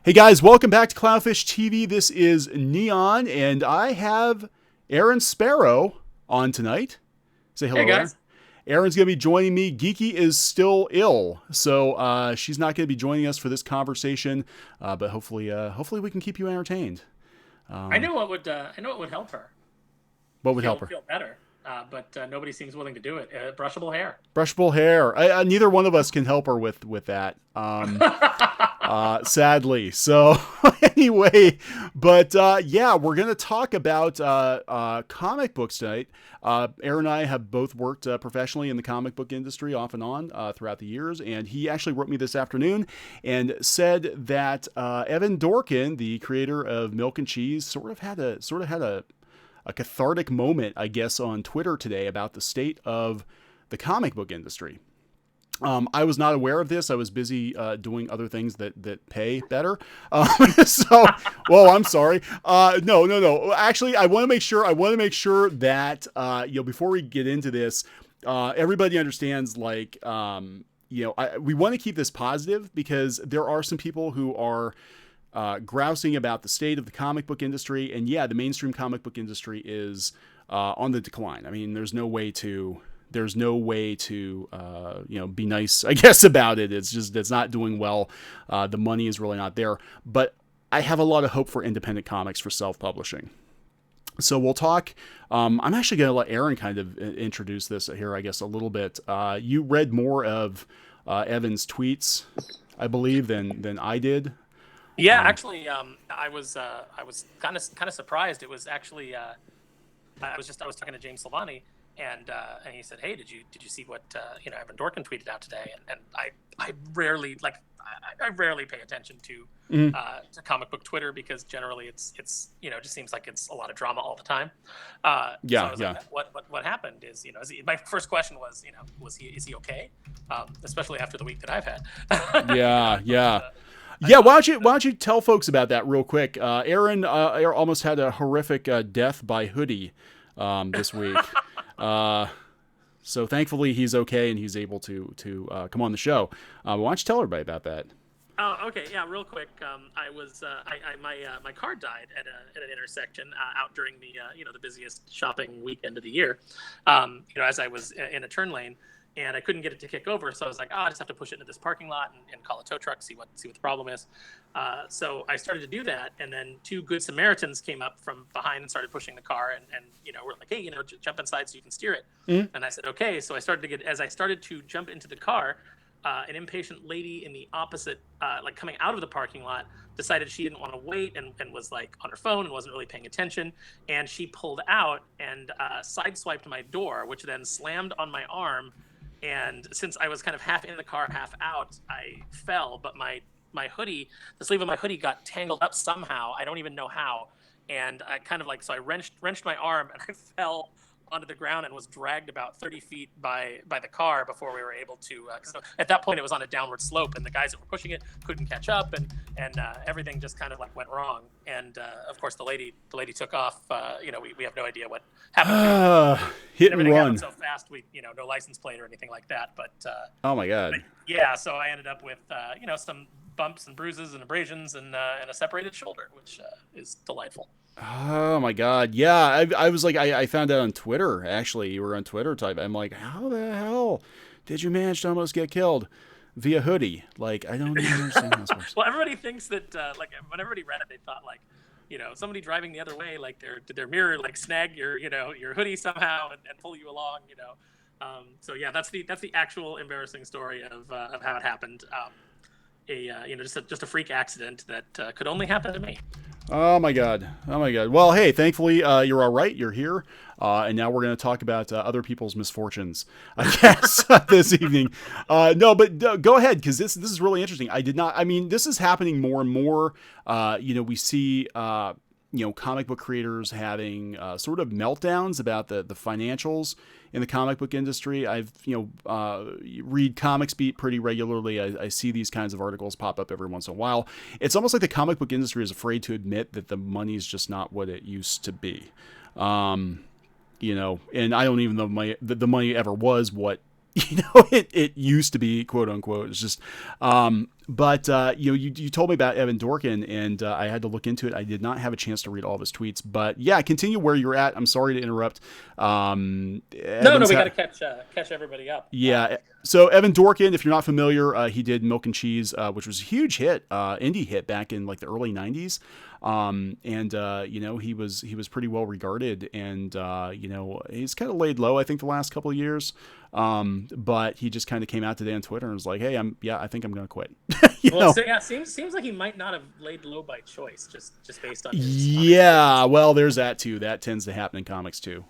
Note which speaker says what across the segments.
Speaker 1: Hey guys, welcome back to Clownfish TV. This is Neon, and I have Aaron Sparrow on tonight. Say hello,
Speaker 2: Hey
Speaker 1: Aaron.
Speaker 2: guys.
Speaker 1: Aaron's going to be joining me. Geeky is still ill, so she's not going to be joining us for this conversation. But hopefully we can keep you entertained.
Speaker 2: I know what would help her
Speaker 1: What would help her?
Speaker 2: feel better. But nobody seems willing to do it. Brushable hair.
Speaker 1: Brushable hair. Neither one of us can help her with that. Sadly. So anyway, but yeah, we're going to talk about comic books tonight. Aaron and I have both worked professionally in the comic book industry off and on throughout the years. And he actually wrote me this afternoon and said that Evan Dorkin, the creator of Milk and Cheese, sort of had a cathartic moment, I guess, on Twitter today about the state of the comic book industry. I was not aware of this. I was busy doing other things that pay better. Well, I'm sorry. No. Actually, I want to make sure that before we get into this, everybody understands. We want to keep this positive because there are some people who are grousing about the state of the comic book industry, and yeah, the mainstream comic book industry is on the decline. I mean, there's no way to be nice, I guess, about it. It's not doing well. The money is really not there. But I have a lot of hope for independent comics, for self-publishing. So we'll talk. I'm actually going to let Aaron kind of introduce this here, I guess, a little bit. You read more of Evan's tweets, I believe, than I did.
Speaker 2: Yeah, actually, I was kind of surprised. It was actually I was talking to James Silvani, and he said, "Hey, did you see what Evan Dorkin tweeted out today?" And I rarely pay attention to comic book Twitter because generally it's just seems like it's a lot of drama all the time. So I was like, what happened is my first question was is he okay? Especially after the week that I've had.
Speaker 1: Yeah. Yeah, why don't you tell folks about that real quick? Aaron almost had a horrific death by hoodie this week. So thankfully he's okay and he's able to come on the show. Why don't you tell everybody about that?
Speaker 2: Oh, okay, yeah, real quick. My car died at an intersection out during the busiest shopping weekend of the year. As I was in a turn lane. And I couldn't get it to kick over, so I was like, I just have to push it into this parking lot and call a tow truck, see what the problem is. So I started to do that, and then two good Samaritans came up from behind and started pushing the car, and were like, hey, jump inside so you can steer it. Mm-hmm. And I said, okay. So as I started to jump into the car, an impatient lady in the opposite, coming out of the parking lot, decided she didn't want to wait and was like on her phone and wasn't really paying attention. And she pulled out and sideswiped my door, which then slammed on my arm. And since I was kind of half in the car, half out, I fell. But my hoodie, the sleeve of my hoodie got tangled up somehow. I don't even know how. And I kind of so I wrenched my arm and I fell onto the ground and was dragged about 30 feet by the car before we were able to, because at that point it was on a downward slope and the guys that were pushing it couldn't catch up and everything just kind of went wrong. And of course the lady took off. We have no idea what happened.
Speaker 1: Hit and run.
Speaker 2: Happened so fast, no license plate or anything like that. But
Speaker 1: oh my God.
Speaker 2: Yeah, so I ended up with some bumps and bruises and abrasions and a separated shoulder, which is delightful.
Speaker 1: Oh my God. Yeah. I was like, I found out on Twitter, actually, you were on Twitter type. I'm like, how the hell did you manage to almost get killed via hoodie? Like, I don't even understand this.
Speaker 2: Well, everybody thinks that, when everybody read it, they thought somebody driving the other way, did their mirror snag your hoodie somehow and pull you along, So yeah, that's the actual embarrassing story of how it happened. Just a freak accident that could only happen to me.
Speaker 1: Oh my God. Well, hey, thankfully you're all right. You're here. And now we're going to talk about other people's misfortunes, I guess, this evening. No, but go ahead, because this is really interesting. This is happening more and more. We see, comic book creators having sort of meltdowns about the financials in the comic book industry. I've, read Comics Beat pretty regularly. I see these kinds of articles pop up every once in a while. It's almost like the comic book industry is afraid to admit that the money is just not what it used to be. And I don't even know the money ever was what, it used to be, quote unquote. It's just, But you told me about Evan Dorkin, and I had to look into it. I did not have a chance to read all of his tweets, but yeah, continue where you're at. I'm sorry to interrupt.
Speaker 2: No, we got to catch everybody up.
Speaker 1: Yeah. So Evan Dorkin, if you're not familiar, he did Milk and Cheese, which was a huge hit, indie hit back in like the early '90s. He was pretty well regarded, and he's kind of laid low, I think, the last couple of years. But he just kind of came out today on Twitter and was like, "Hey, I think I'm going to quit."
Speaker 2: Seems like he might not have laid low by choice, just based on
Speaker 1: his well, there's that too. That tends to happen in comics too.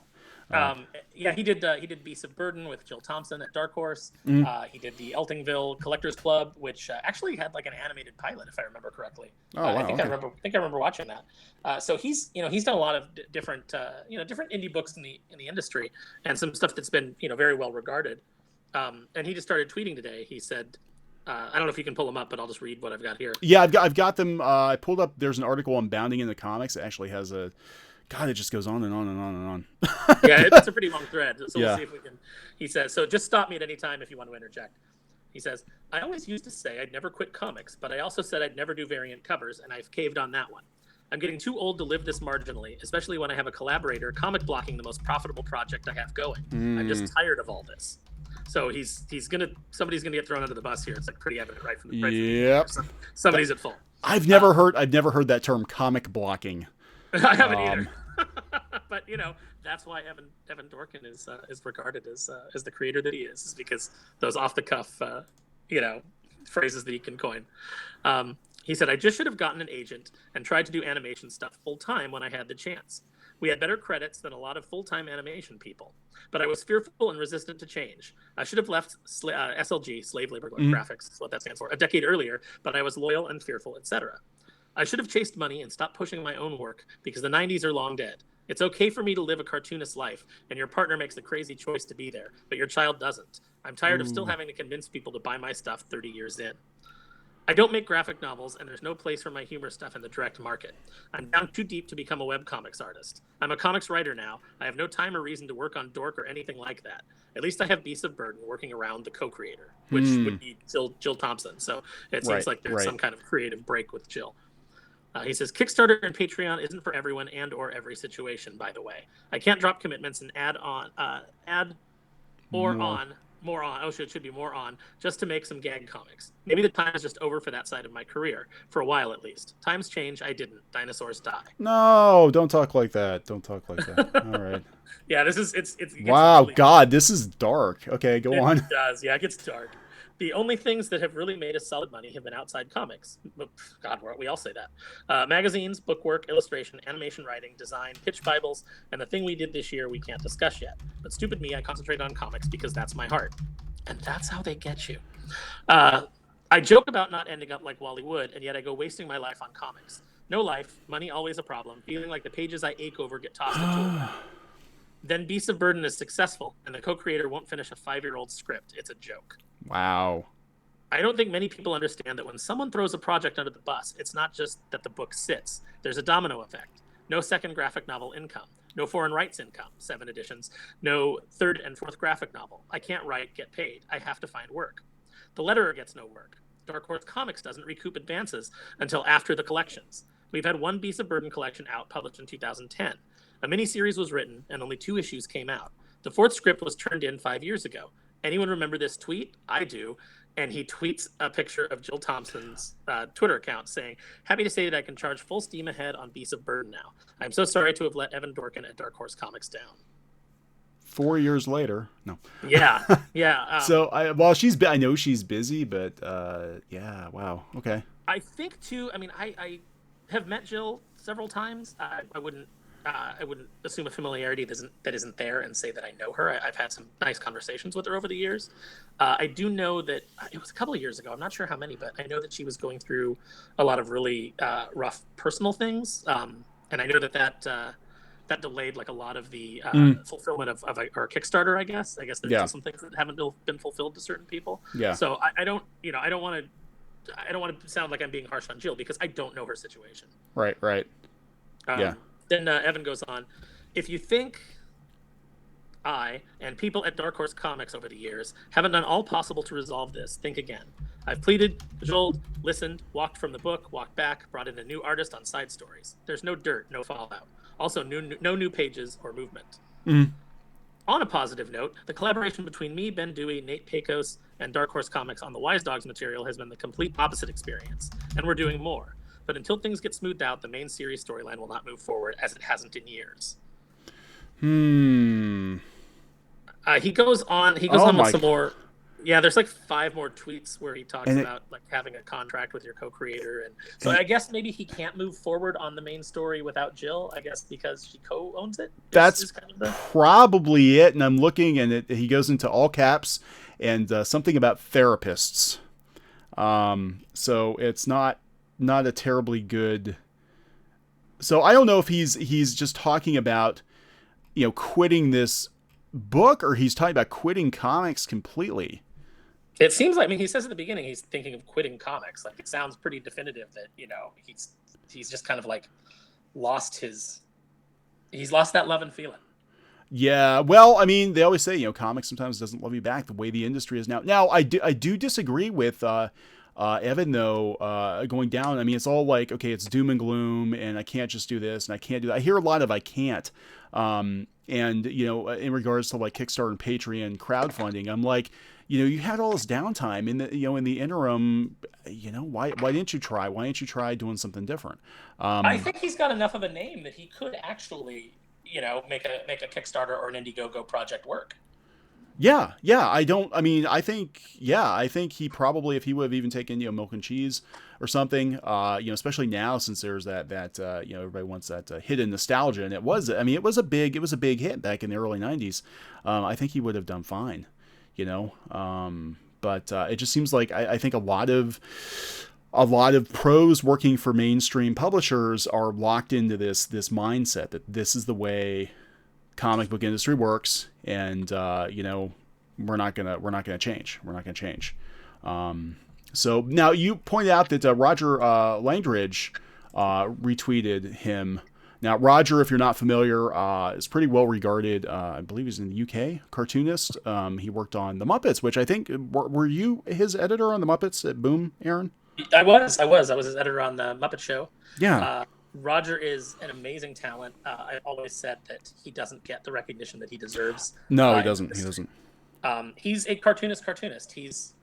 Speaker 2: He did Beasts of Burden with Jill Thompson at Dark Horse. He did the Eltingville Collectors Club, which actually had like an animated pilot, if I remember correctly.
Speaker 1: Wow,
Speaker 2: I think I remember watching that. So he's done a lot of different indie books in the industry, and some stuff that's been very well regarded. And he just started tweeting today. He said, I don't know if you can pull them up, but I'll just read what I've got here.
Speaker 1: Yeah, I've got them. I pulled up. There's an article on Bounding into Comics. It actually has a. God, it just goes on and on and on and on.
Speaker 2: Yeah, it's a pretty long thread. So we'll see if we can. He says, so just stop me at any time if you want to interject. He says, I always used to say I'd never quit comics, but I also said I'd never do variant covers, and I've caved on that one. I'm getting too old to live this marginally, especially when I have a collaborator comic blocking the most profitable project I have going. I'm just tired of all this. So somebody's gonna get thrown under the bus here. It's like pretty evident right from the
Speaker 1: Yep.
Speaker 2: Somebody's at fault.
Speaker 1: I've never heard that term, comic blocking.
Speaker 2: I haven't either. But that's why Evan Dorkin is regarded as the creator that he is because those off the cuff phrases that he can coin. He said, I just should have gotten an agent and tried to do animation stuff full time when I had the chance. We had better credits than a lot of full-time animation people, but I was fearful and resistant to change. I should have left SLG, Slave Labor Graphics, is what that stands for, a decade earlier, but I was loyal and fearful, etc. I should have chased money and stopped pushing my own work because the 90s are long dead. It's okay for me to live a cartoonist life, and your partner makes the crazy choice to be there, but your child doesn't. I'm tired of still having to convince people to buy my stuff 30 years in. I don't make graphic novels, and there's no place for my humor stuff in the direct market. I'm down too deep to become a webcomics artist. I'm a comics writer now. I have no time or reason to work on Dork or anything like that. At least I have Beasts of Burden working around the co-creator, which would be Jill Thompson. So it seems like there's some kind of creative break with Jill. He says, Kickstarter and Patreon isn't for everyone and or every situation, by the way. I can't drop commitments and more on, it should be more on, just to make some gag comics. Maybe the time is just over for that side of my career, for a while at least. Times change, I didn't. Dinosaurs die.
Speaker 1: No, don't talk like that. Don't talk like that. All right.
Speaker 2: Yeah, it's
Speaker 1: wow,
Speaker 2: really
Speaker 1: God, this is dark. Okay, go on.
Speaker 2: It does, yeah, it gets dark. The only things that have really made us solid money have been outside comics. God, we all say that. Magazines, bookwork, illustration, animation writing, design, pitch Bibles, and the thing we did this year we can't discuss yet. But stupid me, I concentrate on comics because that's my heart. And that's how they get you. I joke about not ending up like Wally Wood, and yet I go wasting my life on comics. No life, money always a problem, feeling like the pages I ache over get tossed into a bin. Then Beasts of Burden is successful, and the co-creator won't finish a 5-year-old script. It's a joke.
Speaker 1: Wow.
Speaker 2: I don't think many people understand that when someone throws a project under the bus, it's not just that the book sits. There's a domino effect. No second graphic novel income. No foreign rights income, 7 editions. No third and fourth graphic novel. I can't write, get paid. I have to find work. The letterer gets no work. Dark Horse Comics doesn't recoup advances until after the collections. We've had one Beast of Burden collection out, published in 2010. A miniseries was written, and only 2 issues came out. The 4th script was turned in 5 years ago. Anyone remember this tweet? I do. And he tweets a picture of Jill Thompson's Twitter account saying, happy to say that I can charge full steam ahead on Beasts of Burden now. I'm so sorry to have let Evan Dorkin at Dark Horse Comics down.
Speaker 1: 4 years later. No.
Speaker 2: Yeah. Yeah.
Speaker 1: I know she's busy, but yeah, wow. Okay.
Speaker 2: I think too, I have met Jill several times. I wouldn't assume a familiarity that isn't there and say that I know her. I've had some nice conversations with her over the years. I do know that it was a couple of years ago. I'm not sure how many, but I know that she was going through a lot of really rough personal things. And I know that delayed like a lot of the fulfillment of our Kickstarter, I guess. I guess there's still some things that haven't been fulfilled to certain people.
Speaker 1: Yeah.
Speaker 2: So I don't want to sound like I'm being harsh on Jill because I don't know her situation.
Speaker 1: Right. Yeah.
Speaker 2: Then Evan goes on, if you think I and people at Dark Horse Comics over the years haven't done all possible to resolve this, think again. I've pleaded, cajoled, listened, walked from the book, walked back, brought in a new artist on side stories. There's no dirt, no fallout. Also, no new pages or movement.
Speaker 1: Mm.
Speaker 2: On a positive note, the collaboration between me, Ben Dewey, Nate Pecos, and Dark Horse Comics on the Wise Dogs material has been the complete opposite experience, and we're doing more. But until things get smoothed out, the main series storyline will not move forward as it hasn't in years. He goes on. He goes
Speaker 1: Oh
Speaker 2: on with
Speaker 1: my.
Speaker 2: some more. Yeah, there's like 5 more tweets where he talks
Speaker 1: And
Speaker 2: about like having a contract with your co-creator, and so I guess maybe he can't move forward on the main story without Jill. I guess because she co-owns it.
Speaker 1: That's
Speaker 2: kind of the...
Speaker 1: probably it. And I'm looking, and he goes into all caps and something about therapists. So it's not a terribly good. So I don't know if he's just talking about, quitting this book, or he's talking about quitting comics completely.
Speaker 2: It seems like, I mean, he says at the beginning he's thinking of quitting comics. Like, it sounds pretty definitive that, he's just kind of like he's lost that love and feeling.
Speaker 1: Yeah, well, I mean, they always say, comics sometimes doesn't love you back the way the industry is now. Now, I do disagree with Evan, though, going down. I mean, it's all like, okay, it's doom and gloom, and I can't just do this, and I can't do that. I hear a lot of I can't. And, in regards to like Kickstarter and Patreon crowdfunding, I'm like, you had all this downtime in the, in the interim, why didn't you try? Why didn't you try doing something different?
Speaker 2: I think he's got enough of a name that he could actually, make a Kickstarter or an Indiegogo project work.
Speaker 1: Yeah. I think he probably, if he would have even taken, Milk and Cheese or something, especially now since there's that everybody wants that hidden nostalgia. And it was a big hit back in the early 90s. I think he would have done fine, but it just seems like I think a lot of pros working for mainstream publishers are locked into this mindset that this is the way comic book industry works, and we're not gonna change. So now you pointed out that Roger Langridge retweeted him. Now, Roger, if you're not familiar, is pretty well regarded. I believe he's in the UK, cartoonist. He worked on The Muppets, which I think, were you his editor on The Muppets at Boom, Aaron?
Speaker 2: I was his editor on the Muppet Show.
Speaker 1: Yeah.
Speaker 2: Roger is an amazing talent. I've always said that he doesn't get the recognition that he deserves.
Speaker 1: No, he doesn't.
Speaker 2: He's a cartoonist. He's,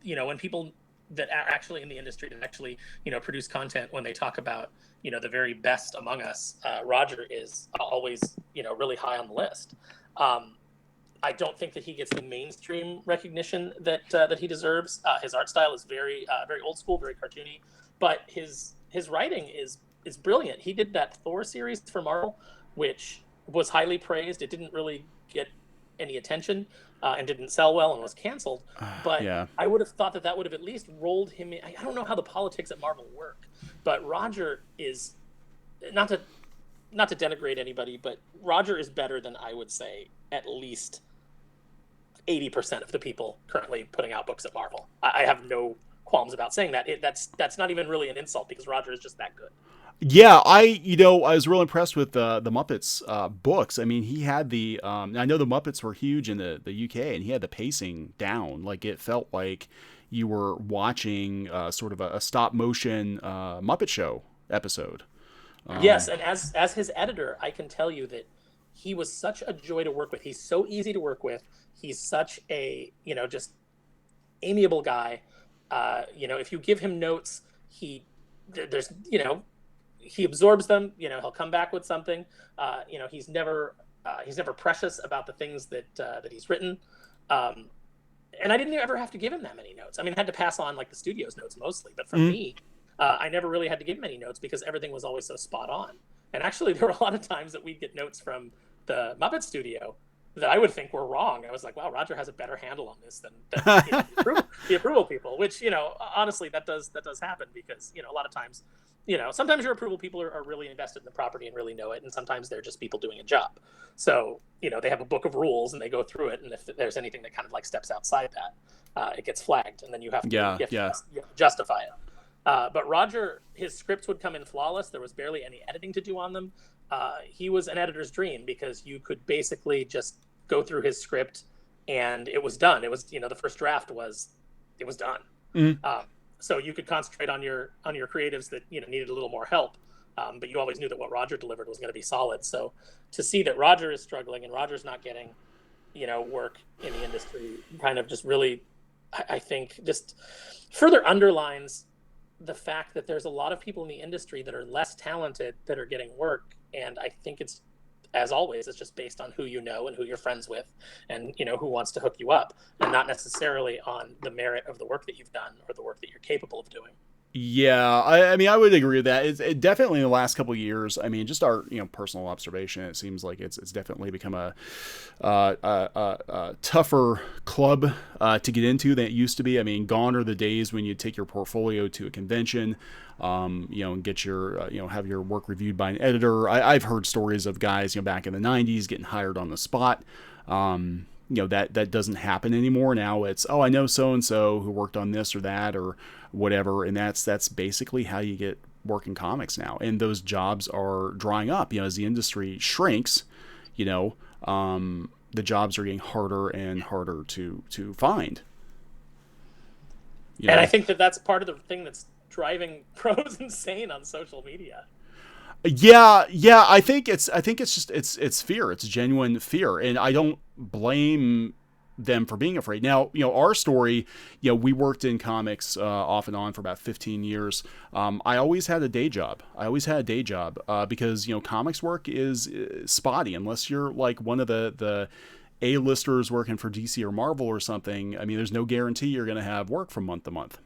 Speaker 2: when people that are actually in the industry that actually, produce content, when they talk about, the very best among us, Roger is always, really high on the list. I don't think that he gets the mainstream recognition that he deserves. His art style is very old school, very cartoony, but his writing is brilliant. He did that Thor series for Marvel, which was highly praised. It didn't really get any attention and didn't sell well and was canceled. But yeah. I would have thought that would have at least rolled him in. I don't know how the politics at Marvel work, but Roger is, not to denigrate anybody, but Roger is better than, I would say, at least 80% of the people currently putting out books at Marvel. I have no qualms about saying that. That's not even really an insult, because Roger is just that good.
Speaker 1: Yeah, I was real impressed with the Muppets books. I mean, he had the I know the Muppets were huge in the UK, and he had the pacing down. Like, it felt like you were watching sort of a stop motion Muppet Show episode.
Speaker 2: Yes, and as his editor, I can tell you that he was such a joy to work with. He's so easy to work with. He's such a, just amiable guy. If you give him notes, he absorbs them. He'll come back with something. He's never precious about the things that he's written. And I didn't ever have to give him that many notes. I mean, I had to pass on like the studio's notes mostly, but for me, I never really had to give him any notes, because everything was always so spot on. And actually, there were a lot of times that we'd get notes from the Muppet Studio that I would think were wrong. I was like, wow, Roger has a better handle on this than the approval people, which, honestly, that does happen, because, a lot of times, sometimes your approval people are really invested in the property and really know it. And sometimes they're just people doing a job. So, they have a book of rules and they go through it. And if there's anything that kind of like steps outside that, it gets flagged, and then you have to justify it. But Roger, his scripts would come in flawless. There was barely any editing to do on them. He was an editor's dream, because you could basically just go through his script and it was done. It was, the first draft was done.
Speaker 1: Mm.
Speaker 2: So you could concentrate on your creatives that needed a little more help, but you always knew that what Roger delivered was going to be solid. So to see that Roger is struggling and Roger's not getting work in the industry kind of just really, I think, just further underlines the fact that there's a lot of people in the industry that are less talented that are getting work. And I think it's, as always, it's just based on who you know and who you're friends with and, who wants to hook you up, and not necessarily on the merit of the work that you've done or the work that you're capable of doing.
Speaker 1: Yeah, I mean, I would agree with that. It definitely in the last couple of years. I mean, just our personal observation. It seems like it's definitely become a tougher club to get into than it used to be. I mean, gone are the days when you take your portfolio to a convention, and get your have your work reviewed by an editor. I've heard stories of guys back in the '90s getting hired on the spot. That doesn't happen anymore. Now it's, oh, I know so and so who worked on this or that or whatever, and that's basically how you get work in comics now. And those jobs are drying up. As the industry shrinks, the jobs are getting harder and harder to find.
Speaker 2: And I think that that's part of the thing that's driving pros insane on social media.
Speaker 1: Yeah. I think it's just it's fear. It's genuine fear, and I don't blame them for being afraid. Now, our story, we worked in comics off and on for about 15 years. I always had a day job. Because comics work is spotty unless you're like one of the A-listers working for DC or Marvel or something. I mean, there's no guarantee you're going to have work from month to month.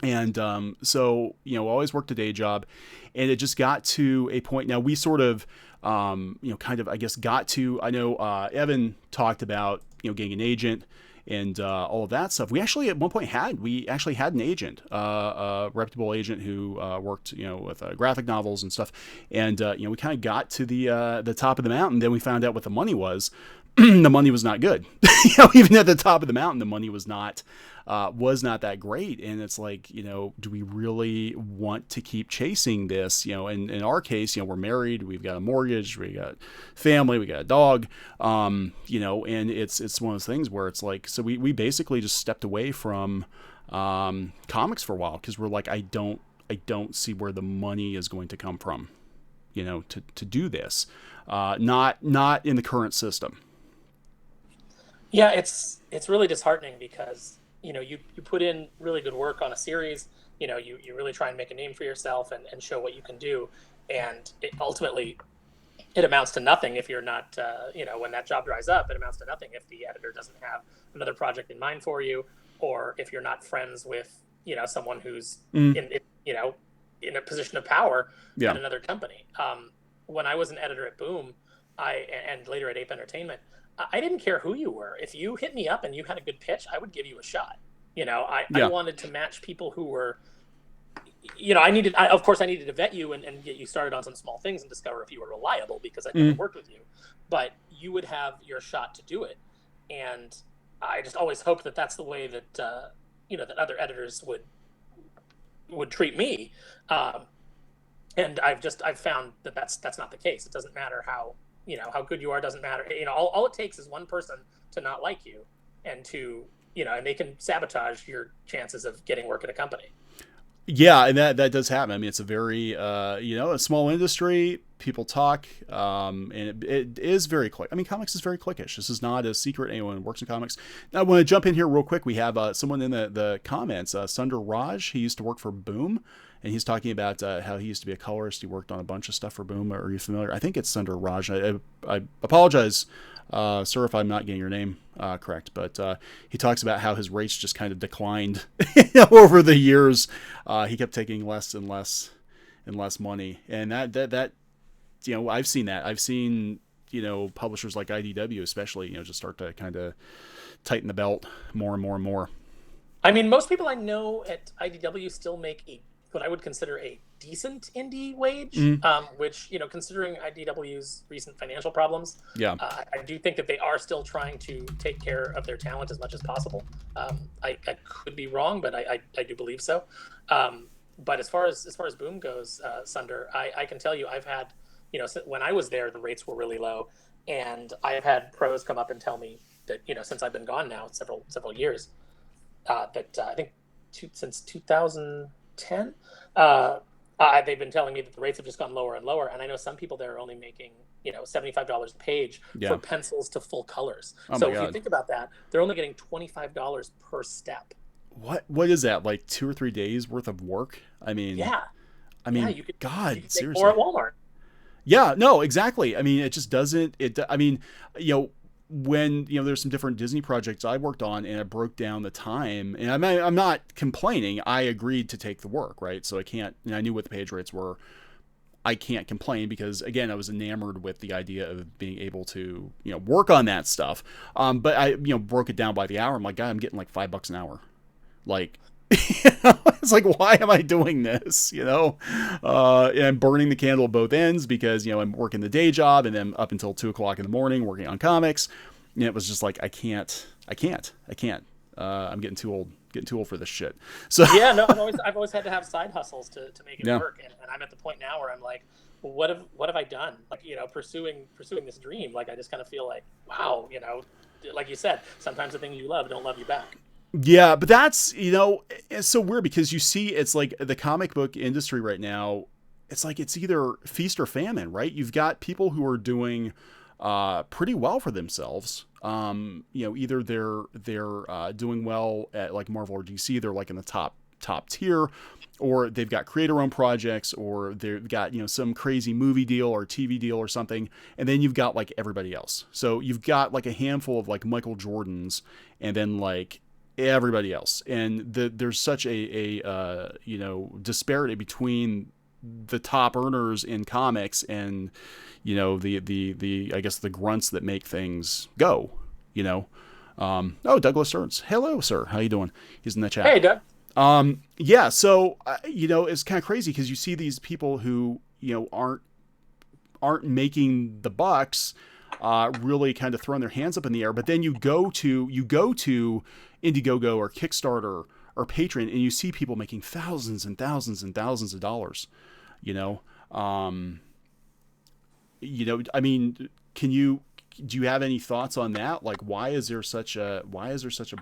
Speaker 1: And so, always worked a day job, and it just got to a point. Now we sort of, kind of, I guess, got to. I know Evan talked about getting an agent and all of that stuff. We actually at one point had an agent, a reputable agent who worked with graphic novels and stuff. And we kind of got to the top of the mountain. Then we found out what the money was. The money was not good. Even at the top of the mountain, the money was not that great. And it's like, do we really want to keep chasing this? In our case, we're married, we've got a mortgage, we got family, we got a dog, and it's one of those things where it's like, so we basically just stepped away from comics for a while because we're like, I don't see where the money is going to come from, to do this, not in the current system.
Speaker 2: Yeah, it's really disheartening because you put in really good work on a series. You really try and make a name for yourself and show what you can do, and ultimately it amounts to nothing if you're not when that job dries up. It amounts to nothing if the editor doesn't have another project in mind for you, or if you're not friends with someone who's in a position of power at another company. When I was an editor at Boom, and later at Ape Entertainment, I didn't care who you were. If you hit me up and you had a good pitch, I would give you a shot. I wanted to match people who were, of course I needed to vet you and get you started on some small things and discover if you were reliable because I'd never worked with you. But you would have your shot to do it. And I just always hoped that that's the way that, that other editors would treat me. And I've found that that's not the case. It doesn't matter how good you are, doesn't matter. All it takes is one person to not like you and and they can sabotage your chances of getting work at a company.
Speaker 1: Yeah, and that does happen. I mean, it's a very a small industry. People talk, and it is very click. I mean, comics is very cliquish. This is not a secret. Anyone who works in comics. Now, I want to jump in here real quick. We have someone in the comments, Sundar Raj. He used to work for Boom, and he's talking about how he used to be a colorist. He worked on a bunch of stuff for Boom. Are you familiar? I think it's Sundar Raj. I apologize, sir, if I'm not getting your name correct, but he talks about how his rates just kind of declined over the years. He kept taking less and less and less money, and that I've seen that. I've seen publishers like IDW especially just start to kind of tighten the belt more and more and more.
Speaker 2: I mean, most people I know at IDW still make what I would consider a decent indie wage, which, considering IDW's recent financial problems, I do think that they are still trying to take care of their talent as much as possible. I could be wrong, but I do believe so. But as far as Boom goes, Sunder, I can tell you I've had, when I was there, the rates were really low, and I've had pros come up and tell me that, since I've been gone now several years, that I think since 2010. They've been telling me that the rates have just gone lower and lower, and I know some people there are only making $75 a page for pencils to full colors.
Speaker 1: Oh
Speaker 2: so
Speaker 1: my
Speaker 2: if
Speaker 1: God.
Speaker 2: you think about that, they're only getting $25 per step.
Speaker 1: What is that, like 2 or 3 days worth of work?
Speaker 2: Yeah, you could
Speaker 1: God,
Speaker 2: make more
Speaker 1: seriously.
Speaker 2: at Walmart.
Speaker 1: Yeah, no, exactly. I mean, it just doesn't. I mean, when there's some different Disney projects I worked on, and I broke down the time, and I'm not complaining. I agreed to take the work, right? So I can't. And I knew what the page rates were. I can't complain because again, I was enamored with the idea of being able to work on that stuff. But I broke it down by the hour. I'm like, God, I'm getting like $5 an hour. Like, it's like, why am I doing this? And I'm burning the candle at both ends because I'm working the day job and then up until 2 o'clock in the morning working on comics. And it was just like, I can't. I'm getting too old for this shit. So
Speaker 2: yeah, no, I've always had to have side hustles to make it work, and I'm at the point now where I'm like, well, what have I done? Like, pursuing this dream. Like, I just kind of feel like, wow, like you said, sometimes the things you love don't love you back.
Speaker 1: Yeah, but that's, it's so weird because you see it's like the comic book industry right now, it's like it's either feast or famine, right? You've got people who are doing pretty well for themselves. Either they're doing well at like Marvel or DC, they're like in the top tier, or they've got creator-owned projects, or they've got some crazy movie deal or TV deal or something, and then you've got like everybody else. So you've got like a handful of like Michael Jordans, and then like everybody else, and there's such a disparity between the top earners in comics and the I guess the grunts that make things go. Douglas Stearns, hello sir, how you doing? He's in the chat.
Speaker 2: Hey, Doug.
Speaker 1: Yeah, so it's kind of crazy because you see these people who aren't making the bucks, really kind of throwing their hands up in the air. But then you go to Indiegogo or Kickstarter or Patreon, and you see people making thousands and thousands and thousands of dollars. I mean, do you have any thoughts on that? Like, why is there such a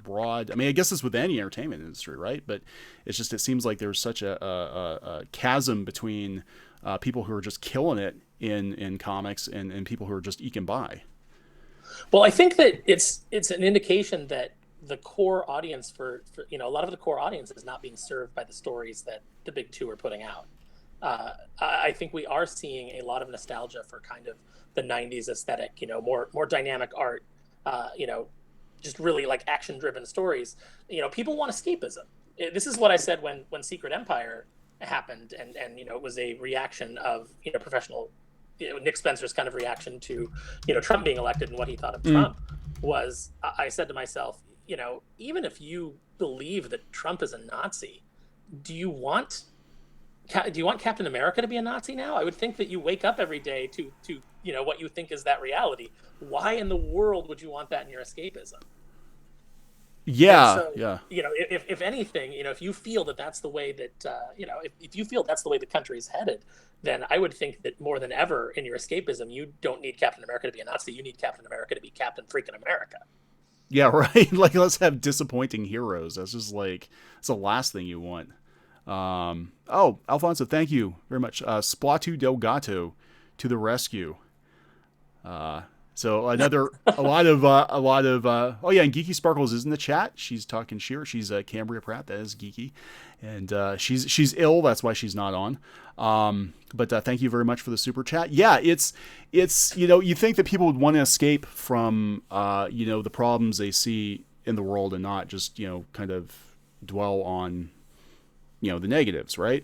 Speaker 1: broad? I mean, I guess it's with any entertainment industry, right? But it seems like there's such a chasm between people who are just killing it in comics and people who are just eking by.
Speaker 2: Well, I think that it's an indication that the core audience for a lot of the core audience is not being served by the stories that the big two are putting out. I think we are seeing a lot of nostalgia for kind of the 90s aesthetic, more dynamic art, just really like action driven stories. People want escapism. This is what I said when Secret Empire happened, and it was a reaction of professional Nick Spencer's kind of reaction to Trump being elected and what he thought of Trump was, I said to myself, even if you believe that Trump is a Nazi, do you want Captain America to be a Nazi now? I would think that you wake up every day to what you think is that reality. Why in the world would you want that in your escapism?
Speaker 1: Yeah,
Speaker 2: so,
Speaker 1: yeah.
Speaker 2: If anything, if you feel that that's the way that if you feel that's the way the country is headed, then I would think that more than ever in your escapism, you don't need Captain America to be a Nazi. You need Captain America to be Captain freaking America.
Speaker 1: Yeah, right. Like, let's have disappointing heroes. That's just like, it's the last thing you want. Alfonso, thank you very much. Splatu Del Gato to the rescue. So a lot of oh yeah, and Geeky Sparkles is in the chat. She's talking sheer. She's Cambria Pratt. That is Geeky, and she's ill. That's why she's not on. But thank you very much for the super chat. Yeah, it's you think that people would want to escape from the problems they see in the world and not just kind of dwell on the negatives, right?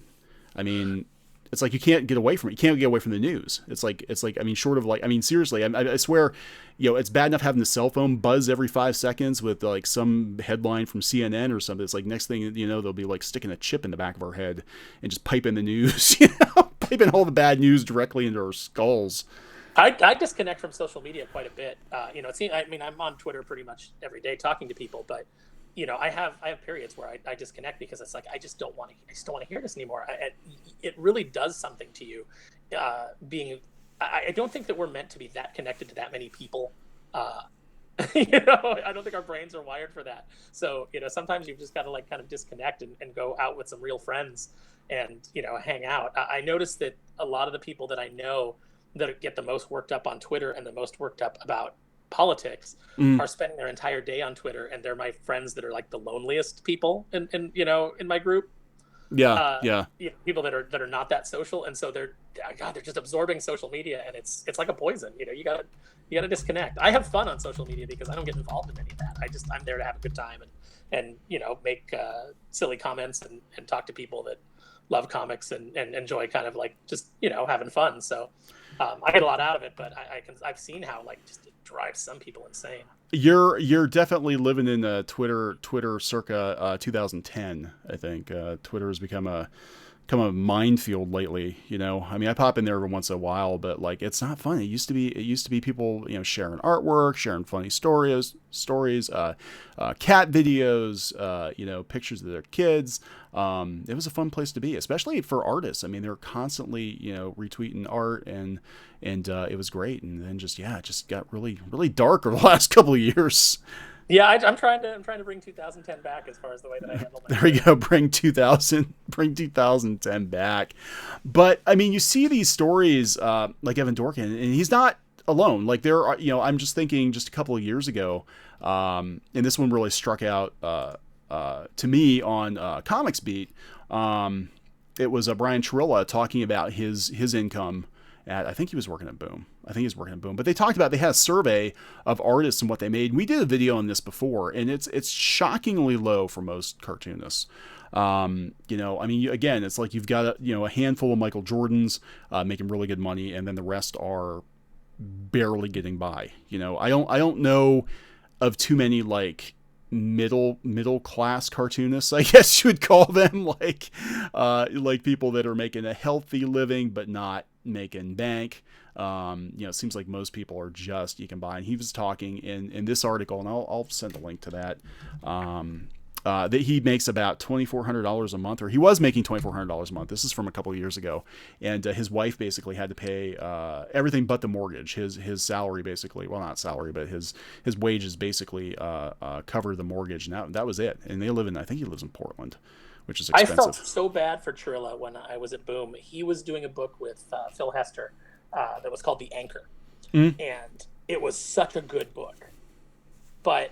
Speaker 1: I mean, it's like you can't get away from it. You can't get away from the news. It's like I mean, short of like, I mean, seriously, I swear, it's bad enough having the cell phone buzz every 5 seconds with like some headline from CNN or something. It's like next thing they'll be like sticking a chip in the back of our head and just piping the news, piping all the bad news directly into our skulls.
Speaker 2: I disconnect from social media quite a bit. I'm on Twitter pretty much every day talking to people, but I have periods where I disconnect because it's like I just don't want to hear this anymore. It really does something to you. I don't think that we're meant to be that connected to that many people I don't think our brains are wired for that. So, sometimes you've just got to like kind of disconnect and go out with some real friends and, hang out. I noticed that a lot of the people that I know that get the most worked up on Twitter and the most worked up about politics
Speaker 1: Mm,
Speaker 2: are spending their entire day on Twitter, and they're my friends that are like the loneliest people in my group.
Speaker 1: yeah, yeah.
Speaker 2: People that are not that social, and so they're just absorbing social media, and it's like a poison. You gotta disconnect. I have fun on social media because I don't get involved in any of that. I'm there to have a good time and make silly comments and talk to people that love comics and enjoy kind of like just having fun. So I get a lot out of it, but I've seen how like just it drives some people insane.
Speaker 1: You're definitely living in Twitter circa 2010. I think Twitter has become a minefield lately. I mean, I pop in there every once in a while, but like it's not fun. It used to be people sharing artwork, sharing funny stories, cat videos, pictures of their kids. It was a fun place to be, especially for artists. I mean, they're constantly retweeting art, and it was great. And then it just got really really dark over the last couple of years.
Speaker 2: Yeah, I'm trying to bring 2010 back as far as the way that I handle my
Speaker 1: There we
Speaker 2: Twitter.
Speaker 1: go. Bring 2010 back. But I mean, you see these stories like Evan Dorkin, and he's not alone. Like there are, I'm just thinking just a couple of years ago, and this one really struck out to me on Comics Beat. It was Brian Chirilla talking about his income at, I think he was working at Boom. I think he was working at Boom. But they talked about, they had a survey of artists and what they made. And we did a video on this before, and it's shockingly low for most cartoonists. I mean, again, it's like you've got a handful of Michael Jordans making really good money, and then the rest are barely getting by. I don't know of too many like middle class cartoonists, I guess you would call them, like people that are making a healthy living but not making bank. It seems like most people are just you can buy. And he was talking in this article, and I'll send a link to that. That he makes about $2,400 a month, or he was making $2,400 a month. This is from a couple of years ago, and his wife basically had to pay everything but the mortgage. His salary basically, well, not salary, but his wages basically covered the mortgage, and that was it. And they live in, I think he lives in Portland, which is
Speaker 2: I felt
Speaker 1: expensive.
Speaker 2: so bad for Trilla when I was at Boom. He was doing a book with Phil Hester that was called The Anchor,
Speaker 1: Mm,
Speaker 2: and it was such a good book, but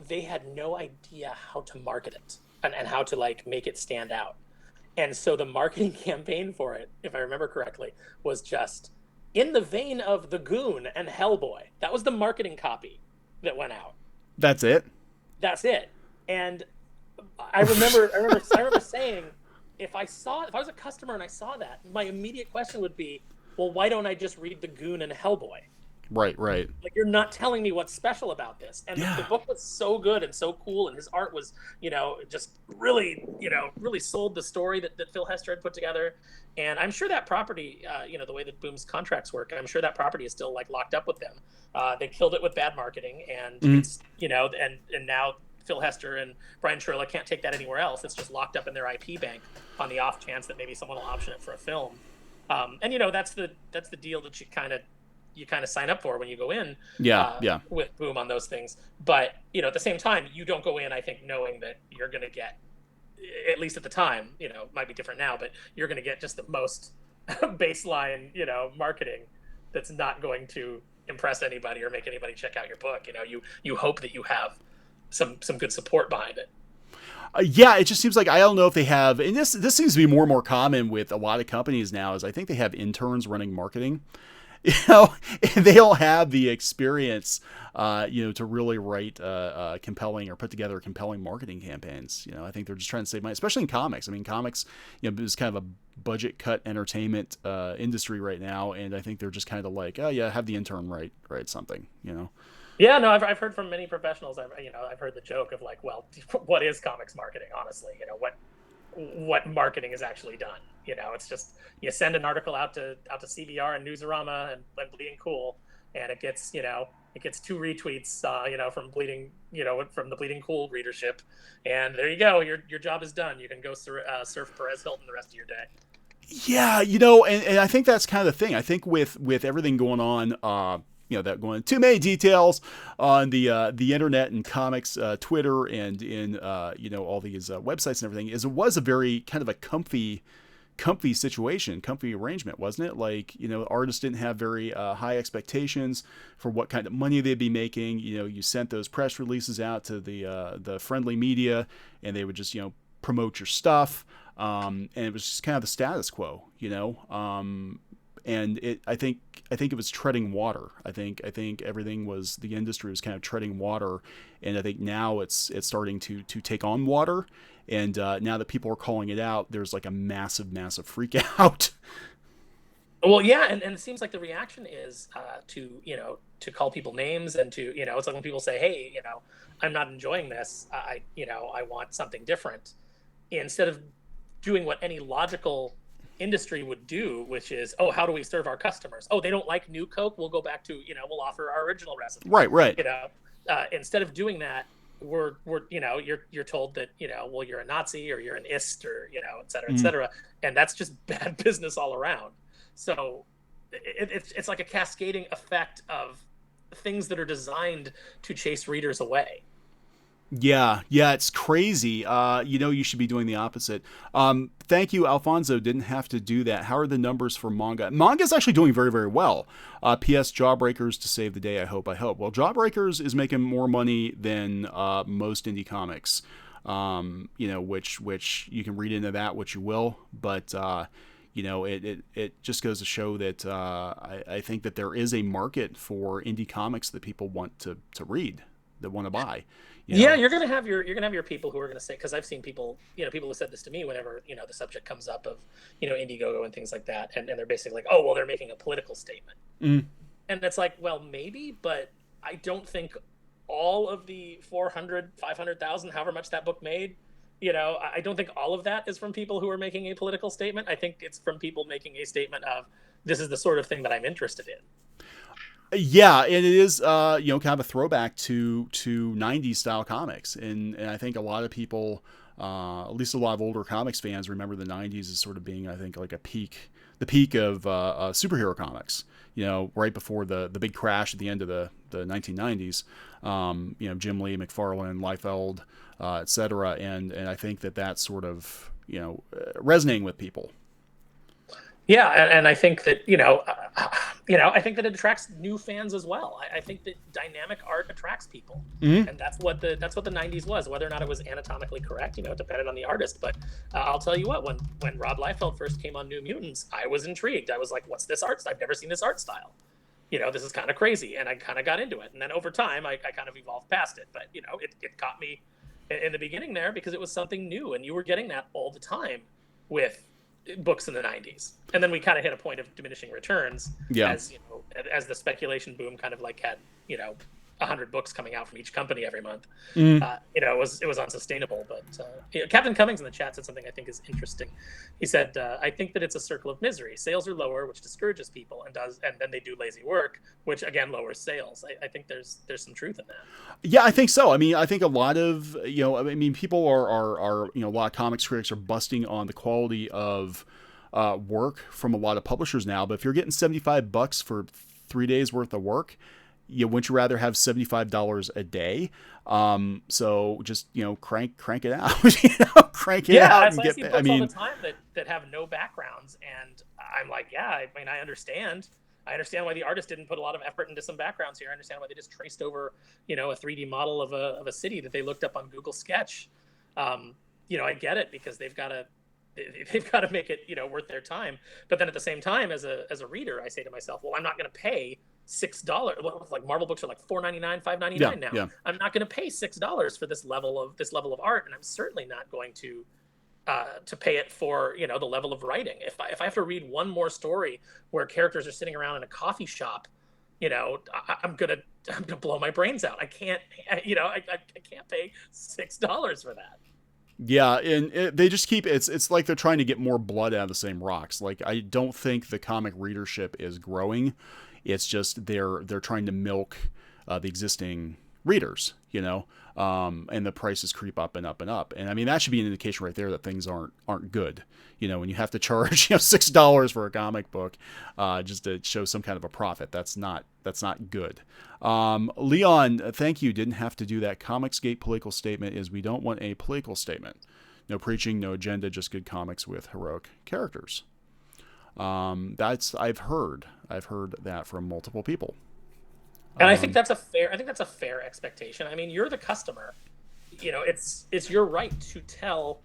Speaker 2: they had no idea how to market it and how to like make it stand out. And so the marketing campaign for it, if I remember correctly, was just in the vein of The Goon and Hellboy. That was the marketing copy that went out.
Speaker 1: that's it.
Speaker 2: That's it. And I remember saying, if I was a customer and I saw that, my immediate question would be, well, why don't I just read The Goon and Hellboy?
Speaker 1: Right, right.
Speaker 2: Like, you're not telling me what's special about this. And the
Speaker 1: Yeah.
Speaker 2: book was so good and so cool, and his art was, just really, really sold the story that Phil Hester had put together. And I'm sure that property, the way that Boom's contracts work, I'm sure that property is still like locked up with them. They killed it with bad marketing, and
Speaker 1: Mm,
Speaker 2: it's, and now Phil Hester and Brian Churla can't take that anywhere else. It's just locked up in their IP bank on the off chance that maybe someone will option it for a film. And that's the deal that you kind of sign up for when you go in
Speaker 1: yeah, yeah.
Speaker 2: with Boom on those things. But at the same time, you don't go in, I think, knowing that you're going to get, at least at the time, might be different now, but you're going to get just the most baseline, marketing that's not going to impress anybody or make anybody check out your book. You hope that you have some good support behind it.
Speaker 1: Yeah, it just seems like I don't know if they have, and this seems to be more and more common with a lot of companies now. Is I think they have interns running marketing, and they don't have the experience, to really write compelling or put together compelling marketing campaigns. I think they're just trying to save money, especially in comics. I mean, comics, is kind of a budget cut entertainment industry right now, and I think they're just kind of like, oh yeah, have the intern write something.
Speaker 2: Yeah, no, I've heard from many professionals. I've heard the joke of like, well, what is comics marketing? Honestly, what marketing is actually done. It's just you send an article out to CBR and Newsarama and Bleeding Cool, and it gets 2 retweets, from from the Bleeding Cool readership, and there you go. Your job is done. You can go surf Perez Hilton the rest of your day.
Speaker 1: Yeah, and I think that's kind of the thing. I think with everything going on, that going into too many details on the internet and comics, Twitter, and in all these websites and everything, is it was a very kind of a comfy situation, comfy arrangement, wasn't it? Like, artists didn't have very high expectations for what kind of money they'd be making. You sent those press releases out to the friendly media, and they would just promote your stuff, and it was just kind of the status quo, and I think it was treading water. I think everything was, the industry was kind of treading water, and I think now it's starting to take on water. And now that people are calling it out, there's like a massive freak out.
Speaker 2: Well, yeah, and it seems like the reaction is to call people names, and to it's like when people say, hey, I'm not enjoying this, I want something different, instead of doing what any logical industry would do, which is, oh, how do we serve our customers? Oh, they don't like new Coke, we'll go back to we'll offer our original recipe.
Speaker 1: Right.
Speaker 2: Instead of doing that, we're you're told that well, you're a Nazi, or you're an ist, or et cetera, and that's just bad business all around. So it's like a cascading effect of things that are designed to chase readers away.
Speaker 1: Yeah, it's crazy. You should be doing the opposite. Thank you, Alfonso. Didn't have to do that. How are the numbers for manga? Manga's actually doing very, very well. P.S. Jawbreakers to save the day. I hope. Well, Jawbreakers is making more money than most indie comics. Which you can read into that what you will, but it just goes to show that I think that there is a market for indie comics that people want to read, that want to buy.
Speaker 2: Yeah, you're gonna have your people who are gonna say, because I've seen people have said this to me whenever the subject comes up of Indiegogo and things like that, and they're basically like, oh, well, they're making a political statement. And it's like, well, maybe, but I don't think all of the 400, 500,000, however much that book made, I don't think all of that is from people who are making a political statement. I think it's from people making a statement of, this is the sort of thing that I'm interested in.
Speaker 1: Yeah, and it is, kind of a throwback to 90s style comics. And I think a lot of people, at least a lot of older comics fans, remember the 90s as sort of being, I think, like the peak of superhero comics, right before the big crash at the end of the 1990s. Jim Lee, McFarlane, Liefeld, etc. And I think that's sort of, resonating with people.
Speaker 2: Yeah, and I think that I think that it attracts new fans as well. I think that dynamic art attracts people, and that's what the 90s was. Whether or not it was anatomically correct, it depended on the artist. But I'll tell you what, when Rob Liefeld first came on New Mutants, I was intrigued. I was like, what's this art style? I've never seen this art style. This is kind of crazy, and I kind of got into it. And then over time, I kind of evolved past it. But it caught me in the beginning there because it was something new, and you were getting that all the time with books in the 90s. And then we kind of hit a point of diminishing returns, as the speculation boom kind of like had 100 books coming out from each company every month. It was unsustainable. But Captain Cummings in the chat said something I think is interesting. He said, I think that it's a circle of misery. Sales are lower, which discourages people, and then they do lazy work, which again lowers sales. I think there's some truth in that.
Speaker 1: Yeah, I think so. I mean, I think a lot of people are a lot of comics critics are busting on the quality of work from a lot of publishers now. But if you're getting $75 for 3 days worth of work, wouldn't you rather have $75 a day? So just crank it out. Crank it out.
Speaker 2: I see books all the time that have no backgrounds, and I'm like, I understand. I understand why the artist didn't put a lot of effort into some backgrounds here. I understand why they just traced over, a 3D model of a city that they looked up on Google Sketch. I get it, because they've got to make it, worth their time. But then at the same time, as a reader, I say to myself, well, I'm not going to pay $6. Well, like Marvel books are like $4.99, $5.99 now. Yeah. I'm not going to pay $6 for this level of art, and I'm certainly not going to pay it for the level of writing. If I have to read one more story where characters are sitting around in a coffee shop, I'm gonna blow my brains out. I can't I can't pay $6 for that.
Speaker 1: Yeah, and they just keep it's like they're trying to get more blood out of the same rocks. Like, I don't think the comic readership is growing. It's just they're trying to milk the existing readers, and the prices creep up and up and up. And I mean, that should be an indication right there that things aren't good. When you have to charge $6 for a comic book just to show some kind of a profit, that's not good. Leon, thank you. Didn't have to do that. Comicsgate political statement is we don't want a political statement. No preaching, no agenda, just good comics with heroic characters. I've heard that from multiple people.
Speaker 2: And I think that's a fair expectation. I mean, you're the customer. It's your right to tell.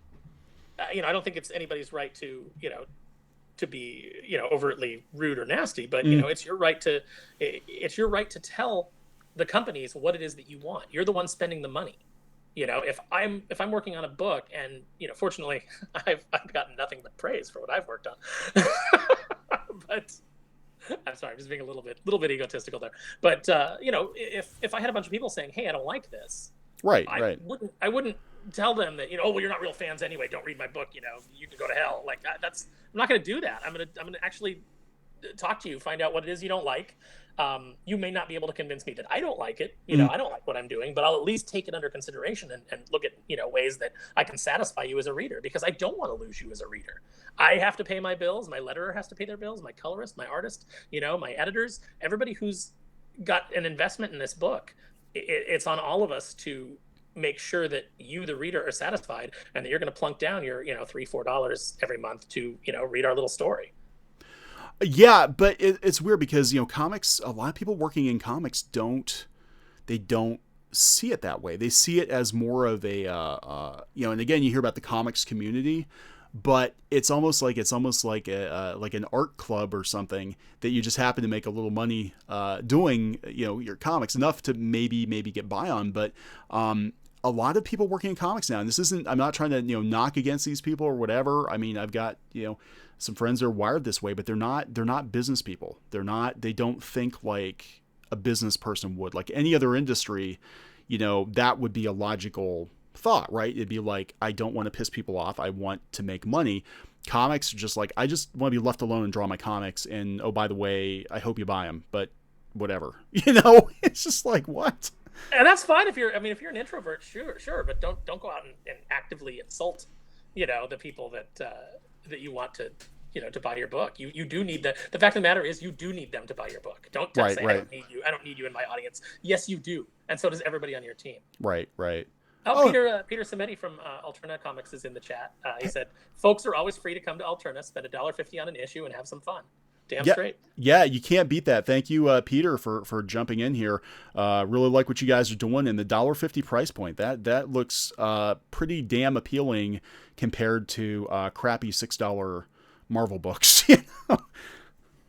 Speaker 2: I don't think it's anybody's right to be overtly rude or nasty, but it's your right to tell the companies what it is that you want. You're the one spending the money. If I'm working on a book, and fortunately I've gotten nothing but praise for what I've worked on. But I'm sorry, I'm just being a little bit egotistical there. But if I had a bunch of people saying, "Hey, I don't like this," I wouldn't tell them that well, you're not real fans anyway. Don't read my book. You can go to hell. Like I'm not going to do that. I'm gonna actually talk to you, find out what it is you don't like. You may not be able to convince me that I don't like it. I don't like what I'm doing, but I'll at least take it under consideration and look at ways that I can satisfy you as a reader, because I don't want to lose you as a reader. I have to pay my bills. My letterer has to pay their bills. My colorist, my artist, my editors, everybody who's got an investment in this book. It's on all of us to make sure that you, the reader, are satisfied, and that you're going to plunk down your $3-4 every month to read our little story.
Speaker 1: Yeah, but it's weird because comics. A lot of people working in comics don't see it that way. They see it as more of a and again, you hear about the comics community, but it's almost like an art club or something that you just happen to make a little money doing your comics, enough to maybe get by on. But a lot of people working in comics now, and this isn't. I'm not trying to knock against these people or whatever. I mean, I've got some friends that are wired this way, but they're not business people. They don't think like a business person would. Like any other industry, that would be a logical thought, right? It'd be like, I don't want to piss people off. I want to make money. Comics are just like, I just want to be left alone and draw my comics. And oh, by the way, I hope you buy them, but whatever, it's just like, what?
Speaker 2: And that's fine if you're an introvert, sure. But don't go out and actively insult, the people that you want to buy your book. You do need the fact of the matter is you do need them to buy your book. Don't say I don't need you. I don't need you in my audience. Yes, you do. And so does everybody on your team.
Speaker 1: Right.
Speaker 2: Oh, Peter Simetti from Alterna Comics is in the chat. He said, folks are always free to come to Alterna, spend $1.50 on an issue and have some fun. Damn straight. Yeah,
Speaker 1: you can't beat that. Thank you, Peter, for jumping in here. Really like what you guys are doing, and the $1.50 price point. That looks pretty damn appealing compared to crappy $6 Marvel books.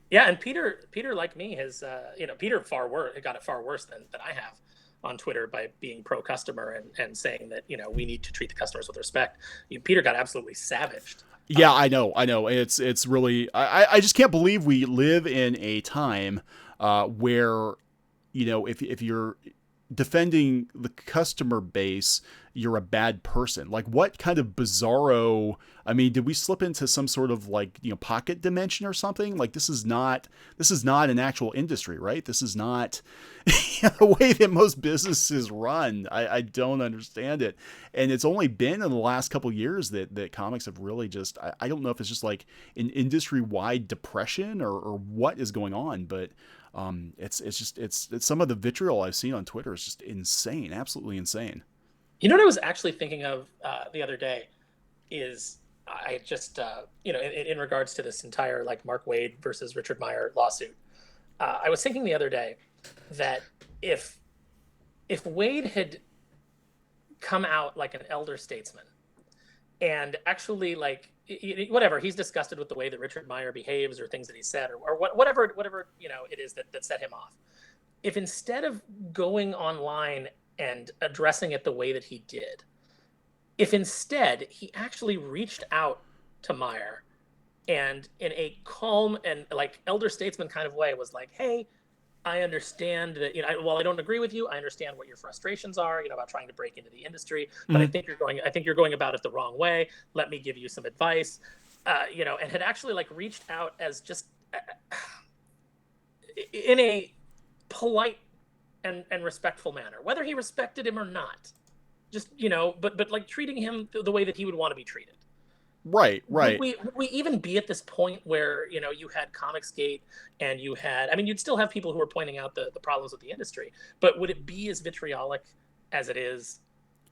Speaker 2: Yeah, and Peter, like me, has Peter got it far worse than I have on Twitter by being pro customer and saying that we need to treat the customers with respect. Peter got absolutely savaged.
Speaker 1: Yeah, I know. It's really, I just can't believe we live in a time where, if you're defending the customer base, you're a bad person. Like, what kind of bizarro, did we slip into some sort of pocket dimension or something? Like, this is not an actual industry, right? This is not the way that most businesses run. I don't understand it. And it's only been in the last couple of years that comics have really just, I don't know if it's just like an industry-wide depression or what is going on, but it's some of the vitriol I've seen on Twitter is just insane, absolutely insane.
Speaker 2: You know what I was actually thinking of the other day is I just, in regards to this entire Mark Waid versus Richard Meyer lawsuit, I was thinking the other day that if Waid had come out like an elder statesman and actually whatever, he's disgusted with the way that Richard Meyer behaves or things that he said or whatever it is that set him off. If instead of going online and addressing it the way that he did, if instead he actually reached out to Meyer and in a calm and elder statesman kind of way was like, hey, I understand that, while I don't agree with you, I understand what your frustrations are, about trying to break into the industry, but I think you're going about it the wrong way. Let me give you some advice, and had actually reached out as just in a polite and respectful manner, whether he respected him or not. Just, you know, but like treating him the way that he would want to be treated.
Speaker 1: Right, right.
Speaker 2: Would we even be at this point where, you know, you had Comicsgate and you had, I mean, you'd still have people who are pointing out the problems with the industry, but would it be as vitriolic as it is?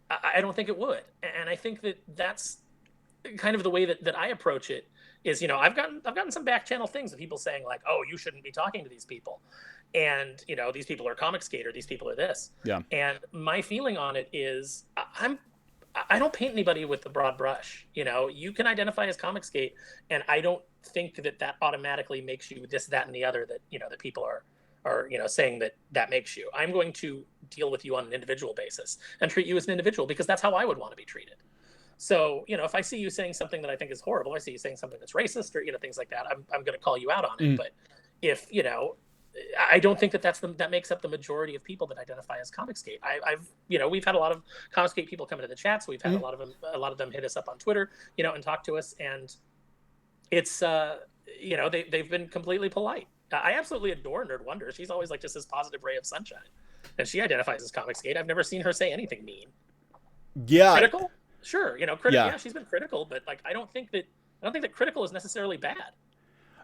Speaker 2: I don't think it would. And I think that that's kind of the way that I approach it is, you know, I've gotten some back channel things of people saying like, oh, you shouldn't be talking to these people. And, you know, these people are Comicsgate or these people are this.
Speaker 1: Yeah.
Speaker 2: And my feeling on it is I don't paint anybody with the broad brush. You know, you can identify as Comicsgate, and I don't think that automatically makes you this, that, and the other that, you know, that people are, you know, saying that makes you. I'm going to deal with you on an individual basis and treat you as an individual because that's how I would want to be treated. So, you know, if I see you saying something that I think is horrible, I see you saying something that's racist or, you know, things like that, I'm going to call you out on it. But if, you know, I don't think that makes up the majority of people that identify as Comicsgate. I've, you know, we've had a lot of Comicsgate people come into the chats. We've had a lot of them hit us up on Twitter, you know, and talk to us. And it's, you know, they've been completely polite. I absolutely adore Nerd Wonder. She's always like just this positive ray of sunshine, and she identifies as Comicsgate. I've never seen her say anything mean.
Speaker 1: Yeah.
Speaker 2: Critical, sure, you know, critical. Yeah, she's been critical, but like I don't think that critical is necessarily bad.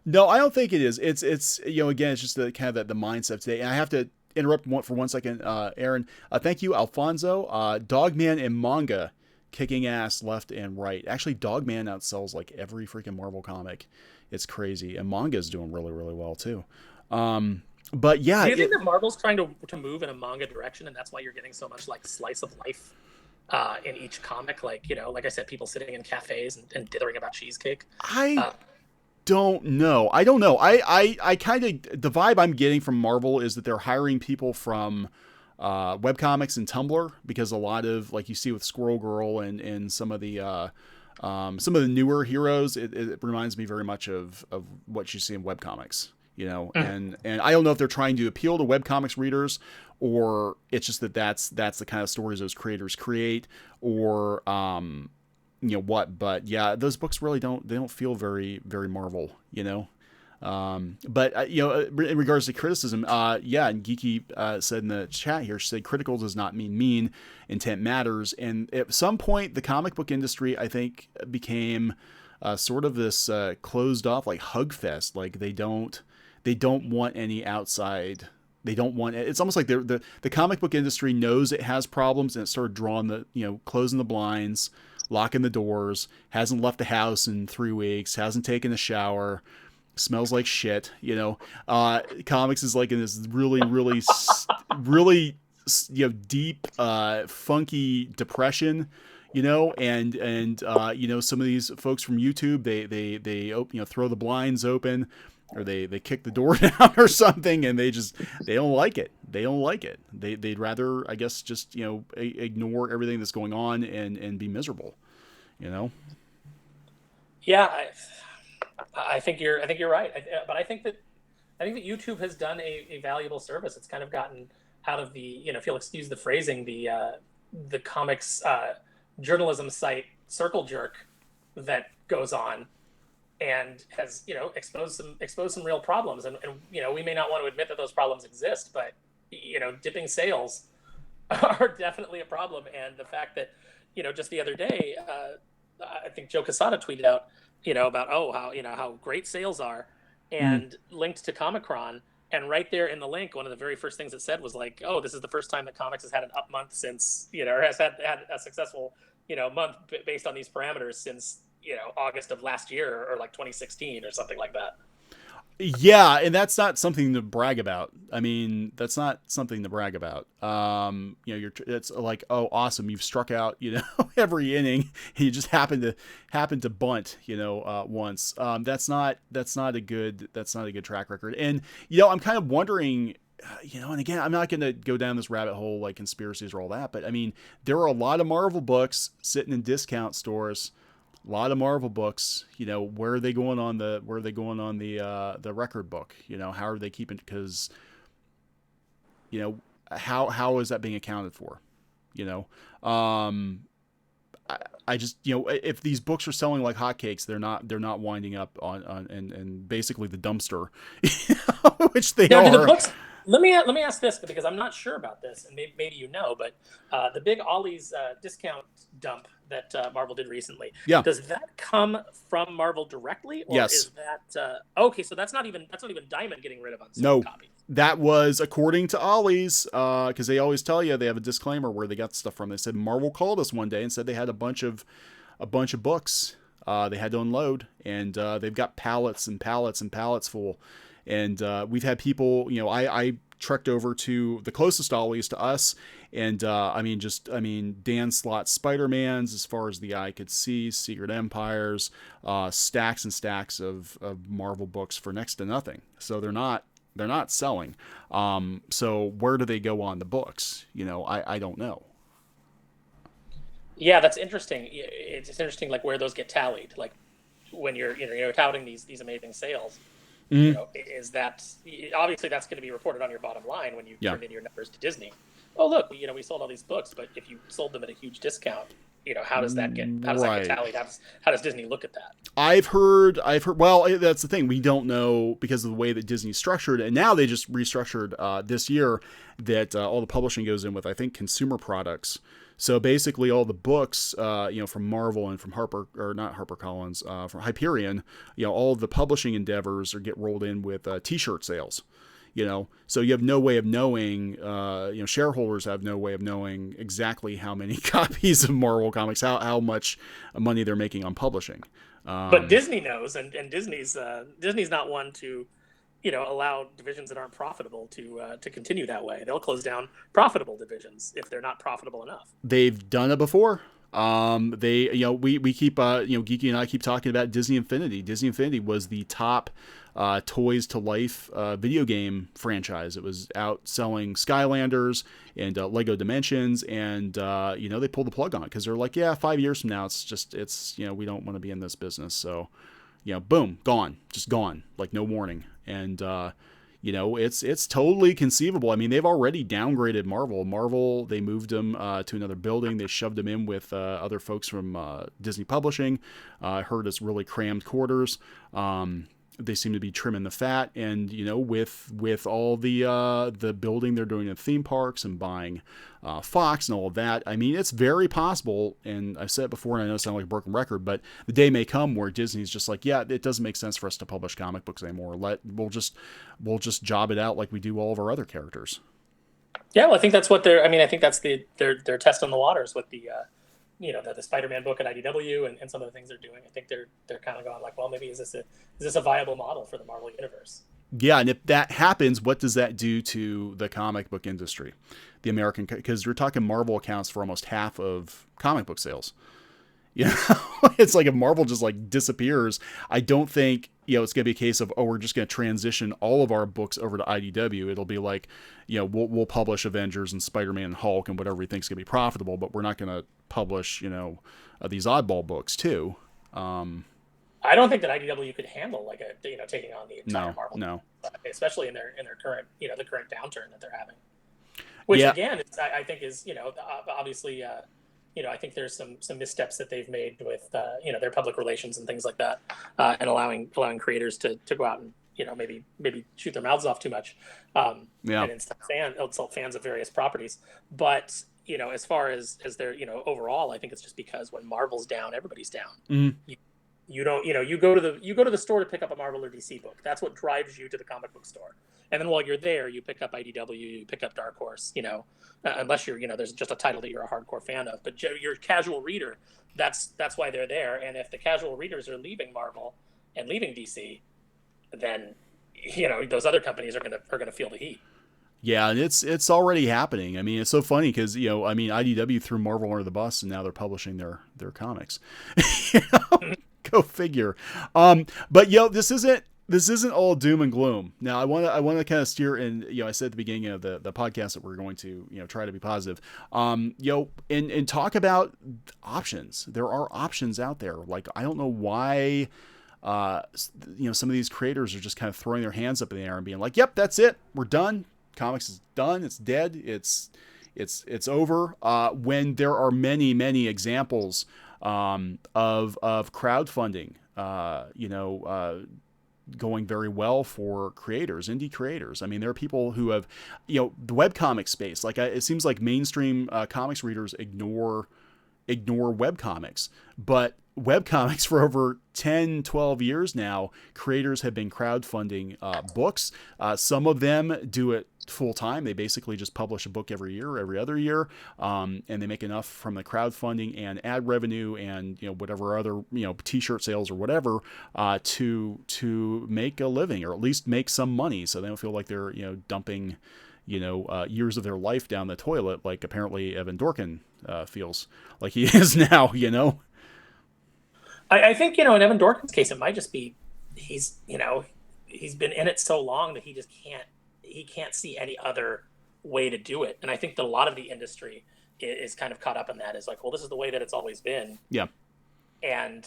Speaker 1: No, I don't think it is. It's you know, again, it's just the kind of the mindset today. And I have to interrupt for 1 second, Aaron. Thank you, Alfonso. Dogman and manga kicking ass left and right. Actually, Dogman outsells like every freaking Marvel comic. It's crazy, and manga is doing really, really well too. But yeah,
Speaker 2: do you think that Marvel's trying to move in a manga direction, and that's why you're getting so much like slice of life in each comic? Like, you know, like I said, people sitting in cafes and dithering about cheesecake.
Speaker 1: I don't know. I don't know. I kind of, the vibe I'm getting from Marvel is that they're hiring people from webcomics and Tumblr, because a lot of, like you see with Squirrel Girl and some of the newer heroes, it reminds me very much of what you see in webcomics, you know. And I don't know if they're trying to appeal to webcomics readers, or it's just that's the kind of stories those creators create, or you know what. But yeah, those books really don't feel very, very Marvel, you know. But you know, in regards to criticism, yeah, and Geeky said in the chat here, she said critical does not mean mean, intent matters. And at some point, the comic book industry, I think, became sort of this closed off, like hug fest. Like they don't want any outside. They don't want. It's almost like the comic book industry knows it has problems, and it started drawing closing the blinds, locking the doors, hasn't left the house in 3 weeks, hasn't taken a shower, smells like shit, you know. Comics is like in this really, really, really, you know, deep, funky depression, you know, and you know, some of these folks from YouTube, they you know, throw the blinds open, or they kick the door down or something, and they don't like it. They'd rather, I guess, just, you know, ignore everything that's going on and be miserable, you know.
Speaker 2: Yeah, I think you're right, but I think that YouTube has done a valuable service. It's kind of gotten out of the, you know, if you'll excuse the phrasing, the comics journalism site circle jerk that goes on, and has, you know, exposed some real problems. And you know, we may not want to admit that those problems exist, but, you know, dipping sales are definitely a problem. And the fact that, you know, just the other day, I think Joe Quesada tweeted out, you know, about, how great sales are, and linked to Comicron. And right there in the link, one of the very first things it said was like, oh, this is the first time that comics has had an up month since, you know, or has had a successful, you know, month based on these parameters since, you know, August of last year, or like 2016 or something like that.
Speaker 1: Yeah, and that's not something to brag about. I mean, that's not something to brag about. You know, it's like, oh, awesome, you've struck out, you know, every inning. You just happened to bunt, you know, once. That's not a good track record. And, you know, I'm kind of wondering, you know, and again, I'm not going to go down this rabbit hole like conspiracies or all that, but I mean, there are a lot of Marvel books sitting in discount stores. A lot of Marvel books, you know, where are they going on the record book? You know, how are they keeping? Because, you know, how is that being accounted for? You know, I just, you know, if these books are selling like hotcakes, they're not winding up on and basically the dumpster, which they are.
Speaker 2: Let me ask this because I'm not sure about this, and maybe you know, but the big Ollie's discount dump that Marvel did recently,
Speaker 1: Yeah.
Speaker 2: does that come from Marvel directly, or
Speaker 1: Yes.
Speaker 2: is that okay? So that's not even Diamond getting rid of unsold
Speaker 1: No.
Speaker 2: copies.
Speaker 1: That was according to Ollie's, because they always tell you they have a disclaimer where they got stuff from. They said Marvel called us one day and said they had a bunch of books they had to unload, and they've got pallets and pallets and pallets full. And we've had people, I trekked over to the closest Ollie's to us, and Dan Slott's Spider-Man's as far as the eye could see, Secret Empires, stacks and stacks of Marvel books for next to nothing. So they're not selling. So where do they go on the books? I don't know.
Speaker 2: Yeah, that's interesting. It's interesting, like where those get tallied. Like when you're touting these amazing sales,
Speaker 1: Mm,
Speaker 2: is that obviously that's going to be reported on your bottom line when you
Speaker 1: yeah.
Speaker 2: turn in your numbers to Disney. Oh, look, we sold all these books, but if you sold them at a huge discount, how does that get
Speaker 1: Right.
Speaker 2: tallied? How does Disney look at that?
Speaker 1: I've heard. Well, that's the thing. We don't know because of the way that Disney's structured, and now they just restructured this year that all the publishing goes in with, I think, consumer products. So basically, all the books, from Marvel and from Harper, or not HarperCollins, from Hyperion, all of the publishing endeavors get rolled in with T-shirt sales. So you have no way of knowing, shareholders have no way of knowing exactly how many copies of Marvel Comics, how much money they're making on publishing.
Speaker 2: But
Speaker 1: Um,
Speaker 2: Disney knows, and Disney's not one to allow divisions that aren't profitable to continue that way. They'll close down profitable divisions if they're not profitable enough.
Speaker 1: they've done it before. We keep, Geeky and I keep talking about Disney Infinity. Disney Infinity was the top Toys to Life video game franchise. It was out selling Skylanders and Lego Dimensions, and they pulled the plug on it because they're like, yeah, 5 years from now, we don't want to be in this business. So, boom, gone, just gone, like no warning. And it's totally conceivable. I mean, they've already downgraded Marvel. Marvel, they moved them to another building. They shoved them in with other folks from Disney Publishing. I heard it's really crammed quarters. They seem to be trimming the fat, and with all the building they're doing in theme parks and buying Fox and all of that. I mean, it's very possible, and I've said it before, and I know it sounds like a broken record, but the day may come where Disney's just like, yeah, it doesn't make sense for us to publish comic books anymore. We'll just job it out like we do all of our other characters.
Speaker 2: Yeah, well, I think that's what they're. I mean, I think that's their test on the waters with the Spider-Man book at IDW and some of the things they're doing. I think they're kind of going like, well, maybe is this a viable model for the Marvel universe?
Speaker 1: Yeah, and if that happens, what does that do to the comic book industry, the American? Because you're talking Marvel accounts for almost half of comic book sales. It's like if Marvel just like disappears, I don't think it's gonna be a case of, oh, we're just gonna transition all of our books over to IDW. It'll be like, we'll publish Avengers and Spider-Man and Hulk and whatever we think is gonna be profitable, but we're not gonna publish these oddball books too.
Speaker 2: I don't think that IDW could handle like taking on the entire
Speaker 1: No,
Speaker 2: Marvel,
Speaker 1: no,
Speaker 2: especially in their current the current downturn that they're having. Which
Speaker 1: yeah,
Speaker 2: again, I think is obviously I think there's some missteps that they've made with their public relations and things like that, and allowing creators to go out and maybe shoot their mouths off too much,
Speaker 1: yeah,
Speaker 2: and insult fans of various properties. But as far as their overall, I think it's just because when Marvel's down, everybody's down.
Speaker 1: mm,
Speaker 2: You don't you go to the store to pick up a Marvel or DC book. That's what drives you to the comic book store. And then while you're there, you pick up IDW, you pick up Dark Horse. Unless you're there's just a title that you're a hardcore fan of. But your casual reader, that's why they're there. And if the casual readers are leaving Marvel and leaving DC, then those other companies are gonna feel the heat.
Speaker 1: yeah, and it's already happening. I mean, it's so funny because IDW threw Marvel under the bus, and now they're publishing their comics. You know? Go figure. But this isn't all doom and gloom. Now I want to kind of steer in. I said at the beginning of the podcast that we're going to try to be positive. And talk about options. There are options out there. Like, I don't know why. Some of these creators are just kind of throwing their hands up in the air and being like, "Yep, that's it. We're done. Comics is done. It's dead. It's over." When there are many examples of crowdfunding, going very well for creators, indie creators. I mean, there are people who have, the webcomic space. Like, it seems like mainstream comics readers ignore webcomics, but webcomics for over 10, 12 years now, creators have been crowdfunding books. Some of them do it full time. They basically just publish a book every year, every other year, and they make enough from the crowdfunding and ad revenue and whatever other t-shirt sales or whatever to make a living, or at least make some money, so they don't feel like they're dumping years of their life down the toilet, like apparently Evan Dorkin feels like he is now.
Speaker 2: I think in Evan Dorkin's case, it might just be he's been in it so long that he can't see any other way to do it. And I think that a lot of the industry is kind of caught up in that, is like, well, this is the way that it's always been.
Speaker 1: Yeah.
Speaker 2: And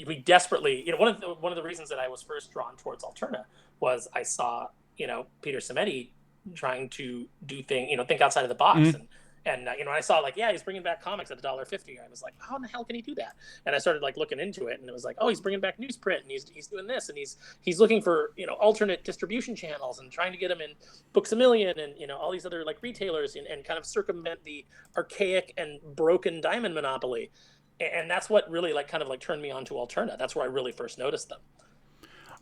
Speaker 2: we desperately, one of the reasons that I was first drawn towards Alterna was I saw, Peter Simeti trying to do think outside of the box.
Speaker 1: Mm-hmm.
Speaker 2: And I saw like, yeah, he's bringing back comics at $1.50. I was like, how in the hell can he do that? And I started like looking into it, and it was like, oh, he's bringing back newsprint, and he's doing this, and he's looking for alternate distribution channels and trying to get them in Books A Million and all these other like retailers and kind of circumvent the archaic and broken diamond monopoly. And that's what really like kind of like turned me on to Alterna. That's where I really first noticed them.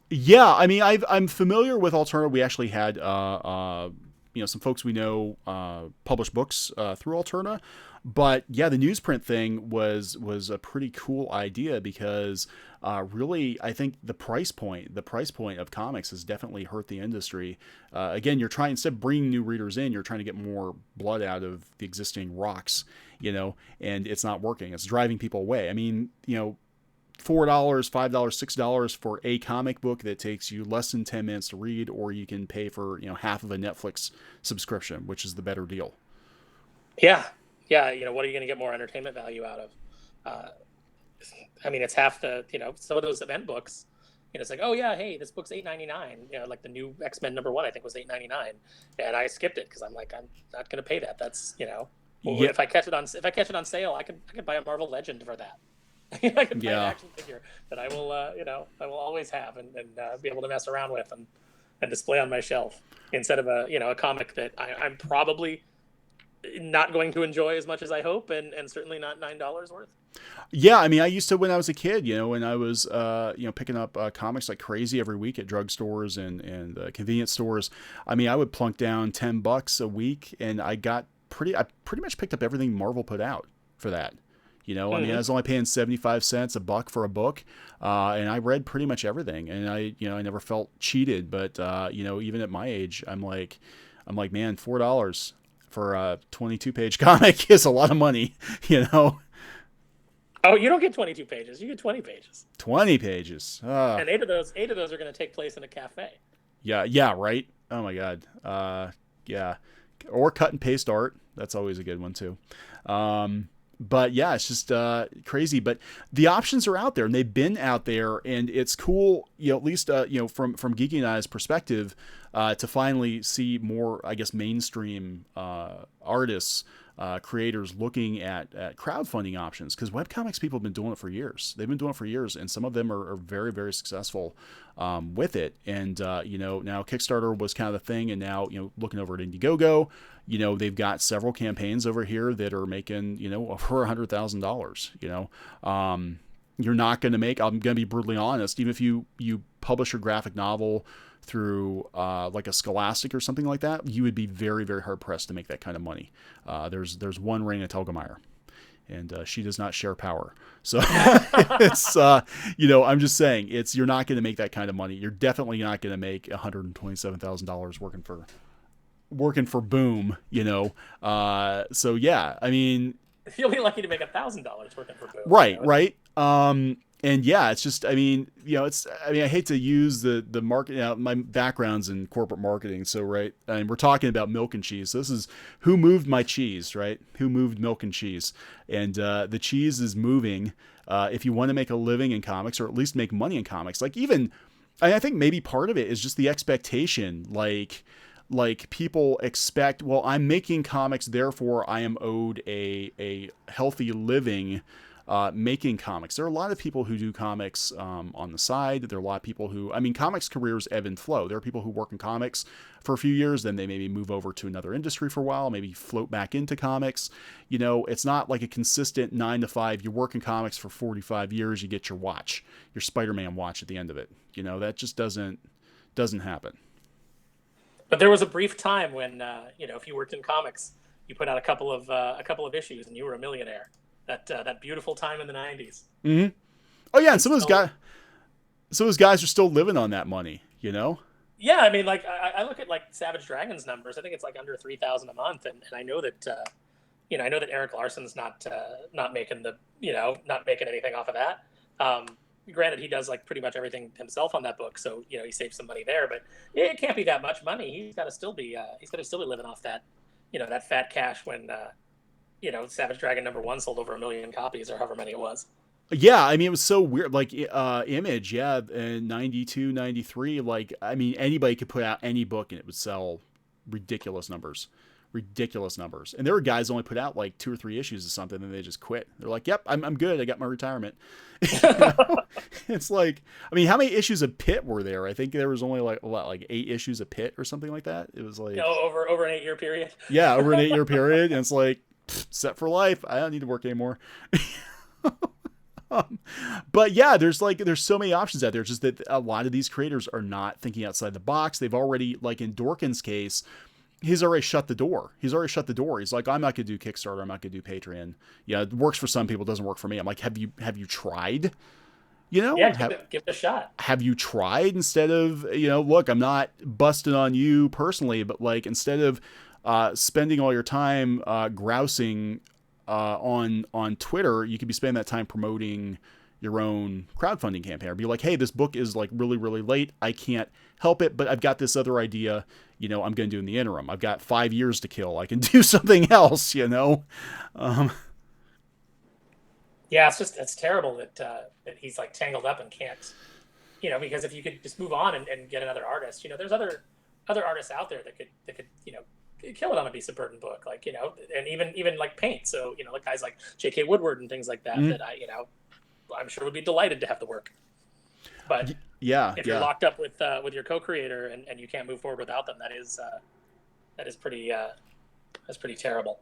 Speaker 1: Yeah, I mean, I'm familiar with Alterna. We actually had some folks we know publish books through Alterna, but yeah, the newsprint thing was a pretty cool idea, because really, I think the price point of comics has definitely hurt the industry. Again, you're trying, instead of bringing new readers in, you're trying to get more blood out of the existing rocks, and it's not working. It's driving people away. I mean, $4, $5, $6 for a comic book that takes you less than 10 minutes to read, or you can pay for half of a Netflix subscription, which is the better deal.
Speaker 2: Yeah. What are you going to get more entertainment value out of? I mean, it's half the some of those event books. It's like, oh yeah, hey, this book's $8.99. Like the new X-Men #1, I think was $8.99, and I skipped it because I'm like, I'm not going to pay that. That's if I catch it on sale, I could buy a Marvel Legend for that. I can buy an action figure that I will always have and be able to mess around with and display on my shelf, instead of a comic that I'm probably not going to enjoy as much as I hope, and certainly not $9 worth.
Speaker 1: Yeah, I mean, I used to, when I was a kid, when I was picking up comics like crazy every week at drugstores and convenience stores. I mean, I would plunk down $10 a week, and I pretty much picked up everything Marvel put out for that. I mean, I was only paying 75 cents, $1 for a book, and I read pretty much everything, and I never felt cheated. But even at my age, I'm like, man, $4 for a 22-page comic is a lot of money,
Speaker 2: Oh, you don't get 22 pages; you get 20 pages.
Speaker 1: 20 pages,
Speaker 2: and eight of those are going to take place in a cafe.
Speaker 1: Yeah, right. Oh my God, yeah, or cut and paste art. That's always a good one too. But yeah, it's just crazy. But the options are out there, and they've been out there, and it's cool, at least from Geeky and I's perspective, to finally see more, I guess, mainstream artists, creators looking at crowdfunding options, because webcomics people have been doing it for years. They've been doing it for years, and some of them are very, very successful with it. And now Kickstarter was kind of the thing, and now looking over at Indiegogo, they've got several campaigns over here that are making over $100,000. You're not going to make, I'm going to be brutally honest, even if you publish your graphic novel through like a Scholastic or something like that, you would be very, very hard pressed to make that kind of money. There's one Raina Telgemeier, and she does not share power. So it's I'm just saying, you're not going to make that kind of money. You're definitely not going to make $127,000 working for Boom. So yeah, I mean,
Speaker 2: you'll be lucky to make $1,000 working for Boom.
Speaker 1: Right. And yeah, it's just, I mean, I hate to use the market, my background's in corporate marketing. So, right. And we're talking about milk and cheese. So this is who moved my cheese, right? Who moved milk and cheese? And, the cheese is moving, if you want to make a living in comics, or at least make money in comics. Like, even, I think maybe part of it is just the expectation, like people expect, well, I'm making comics, therefore I am owed a healthy living, making comics. There are a lot of people who do comics on the side. There are a lot of people who, I mean, comics careers ebb and flow. There are people who work in comics for a few years, then they maybe move over to another industry for a while, maybe float back into comics. You know, it's not like a consistent 9 to 5. You work in comics for 45 years, you get your watch, your Spider-Man watch at the end of it. You know, that just doesn't happen.
Speaker 2: But there was a brief time when you know, if you worked in comics, you put out a couple of issues and you were a millionaire. That beautiful time in the 90s.
Speaker 1: Mm-hmm. Oh yeah, and some of those guys are still living on that money, you know?
Speaker 2: Yeah, I mean, like I look at like Savage Dragon's numbers. I think it's like under 3,000 a month, and I know that you know, I know that Eric Larson's not making not making anything off of that. Granted, he does like pretty much everything himself on that book, so you know, he saves some money there. But it can't be that much money. He's got to still be living off that, you know, that fat cash when you know, Savage Dragon #1 sold over 1 million copies or however many it was.
Speaker 1: Yeah, I mean, it was so weird. Like, Image, yeah, in 92, 93, like, I mean, anybody could put out any book and it would sell ridiculous numbers. Ridiculous numbers. And there were guys who only put out like 2 or 3 issues of something and they just quit. They're like, yep, I'm good. I got my retirement. You know? It's like, I mean, how many issues of Pit were there? I think there was only like, what, like 8 issues of Pit or something like that. It was like,
Speaker 2: over an 8-year period.
Speaker 1: Yeah, over an 8-year period. And it's like, set for life. I don't need to work anymore. But yeah, there's so many options out there. Just that a lot of these creators are not thinking outside the box. They've already, like in Dorkin's case, he's already shut the door. He's like, I'm not going to do Kickstarter. I'm not going to do Patreon. Yeah, it works for some people. It doesn't work for me. I'm like, have you tried? You know,
Speaker 2: yeah, give it a shot.
Speaker 1: Have you tried instead of, you know, look, I'm not busting on you personally, but like instead of spending all your time grousing on Twitter, you could be spending that time promoting your own crowdfunding campaign, or be like, hey, this book is like really, really late. I can't help it, but I've got this other idea, you know, I'm going to do in the interim. I've got 5 years to kill. I can do something else, you know?
Speaker 2: Yeah, it's terrible that he's like tangled up and can't, you know, because if you could just move on and get another artist, you know, there's other artists out there that could, you know, kill it on a Beast of Burden book, like, you know, and even like paint. So, you know, like guys like J.K. Woodward and things like that, that I'm sure would be delighted to have the work. But
Speaker 1: yeah,
Speaker 2: if you're locked up with your co-creator and you can't move forward without them, that is pretty terrible.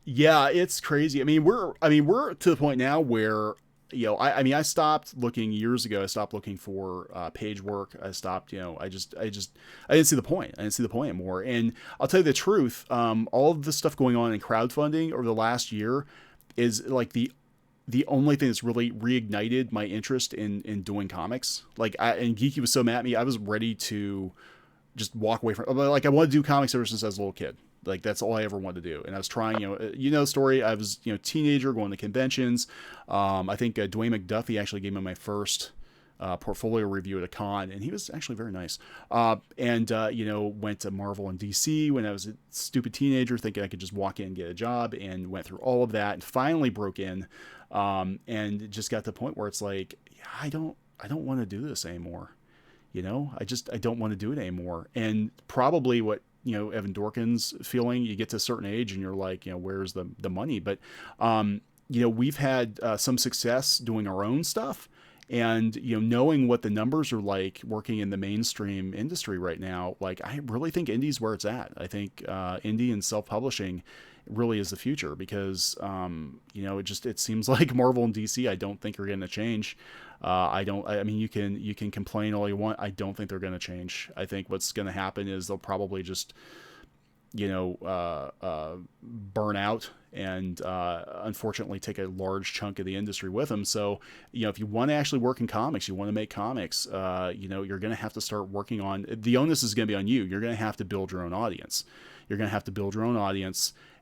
Speaker 1: Yeah, it's crazy. I mean, we're to the point now where, you know, I stopped looking years ago. I stopped looking for page work. I stopped, you know, I didn't see the point. I didn't see the point anymore. And I'll tell you the truth. All of the stuff going on in crowdfunding over the last year is like the only thing that's really reignited my interest in doing comics. Like, and Geeky was so mad at me. I was ready to just walk away from, like, I wanted to do comics ever since I was a little kid. Like, that's all I ever wanted to do. And I was trying, you know the story. I was, you know, teenager going to conventions. I think Dwayne McDuffie actually gave me my first portfolio review at a con, and he was actually very nice. You know, went to Marvel and DC when I was a stupid teenager, thinking I could just walk in and get a job, and went through all of that and finally broke in. And just got to the point where it's like, I don't want to do this anymore. You know, I don't want to do it anymore. And probably what, you know, Evan Dorkin's feeling, you get to a certain age and you're like, you know, where's the money? But, you know, we've had some success doing our own stuff, and, you know, knowing what the numbers are like working in the mainstream industry right now, like, I really think indie's where it's at. I think indie and self-publishing really is the future, because, you know, it seems like Marvel and DC, I don't think are going to change. I mean, you can complain all you want. I don't think they're going to change. I think what's going to happen is they'll probably just, you know, burn out and, unfortunately take a large chunk of the industry with them. So, you know, if you want to actually work in comics, you want to make comics, you know, you're going to have to start working on, the onus is going to be on you. You're going to have to build your own audience.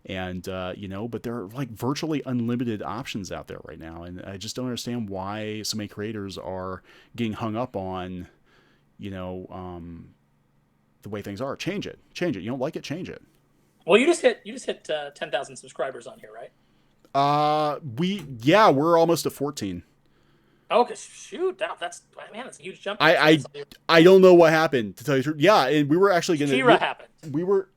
Speaker 1: And, you know, but there are like virtually unlimited options out there right now. And I just don't understand why so many creators are getting hung up on, you know, the way things are. Change it. You don't like it, change it.
Speaker 2: Well, you just hit 10,000 subscribers on here, right?
Speaker 1: We're almost at 14.
Speaker 2: Okay, shoot, that's a huge jump.
Speaker 1: I don't know what happened, to tell you the truth. Yeah, and we were actually going to.
Speaker 2: She-Ra happened.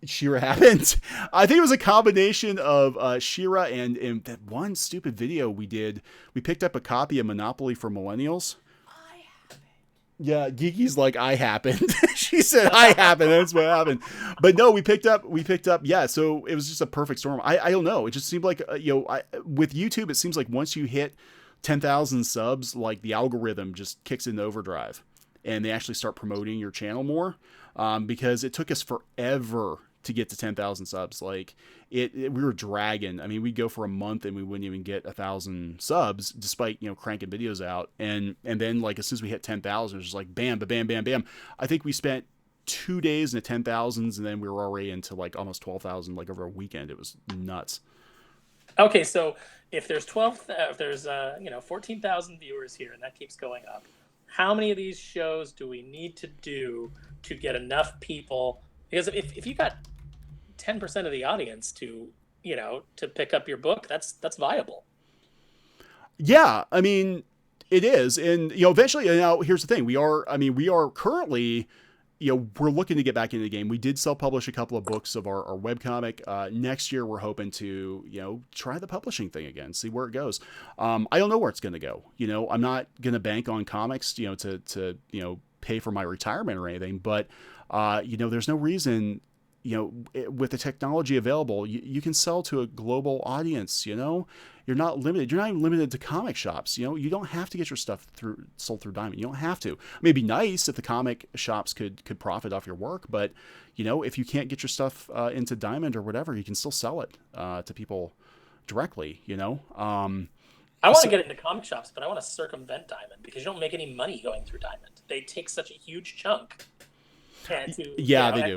Speaker 1: Shira happened. I think it was a combination of Shira and that one stupid video we did. We picked up a copy of Monopoly for Millennials.
Speaker 3: I have it.
Speaker 1: Yeah, Geeky's like, I happened. She said, I happened. That's what happened. But no, we picked up. Yeah, so it was just a perfect storm. I don't know. It just seemed like, with YouTube, it seems like once you hit 10,000 subs, like the algorithm just kicks into overdrive and they actually start promoting your channel more. Because it took us forever to get to 10,000 subs. Like we were dragging. I mean, we'd go for a month and we wouldn't even get 1,000 subs despite, cranking videos out. And then like, as soon as we hit 10,000, it was just like, bam, bam, bam, bam. I think we spent 2 days in the 10,000s and then we were already into like almost 12,000, like over a weekend. It was nuts.
Speaker 2: Okay. So if there's 14,000 viewers here and that keeps going up, how many of these shows do we need to do to get enough people? Because if you got 10% of the audience to pick up your book, that's viable.
Speaker 1: Yeah, I mean, it is. And, eventually, here's the thing. We are currently, we're looking to get back into the game. We did self-publish a couple of books of our webcomic. Next year, we're hoping to, try the publishing thing again, see where it goes. I don't know where it's going to go. I'm not going to bank on comics, to pay for my retirement or anything. But, there's no reason, with the technology available, you can sell to a global audience, You're not limited. You're not even limited to comic shops. You don't have to get your stuff sold through Diamond. You don't have to. It may be nice if the comic shops could profit off your work, but if you can't get your stuff into Diamond or whatever, you can still sell it to people directly.
Speaker 2: I want to get into comic shops, but I want to circumvent Diamond because you don't make any money going through Diamond. They take such a huge chunk. They do.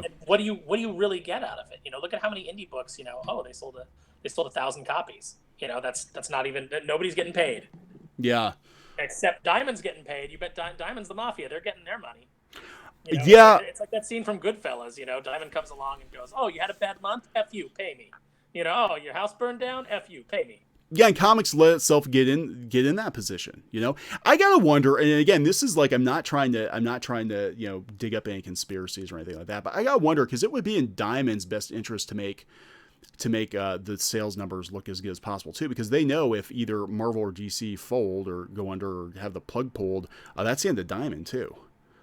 Speaker 2: And what do you really get out of it? Look at how many indie books. They sold 1,000 copies. That's not even, nobody's getting paid.
Speaker 1: Yeah.
Speaker 2: Except Diamond's getting paid. You bet Diamond's the mafia. They're getting their money.
Speaker 1: Yeah.
Speaker 2: It's like that scene from Goodfellas. Diamond comes along and goes, "Oh, you had a bad month? F you, pay me. Oh, your house burned down? F you, pay me."
Speaker 1: Yeah, and comics let itself get in that position. I gotta wonder, and again, this is like I'm not trying to dig up any conspiracies or anything like that, but I gotta wonder because it would be in Diamond's best interest to make the sales numbers look as good as possible too, because they know if either Marvel or DC fold or go under or have the plug pulled, that's the end of Diamond too.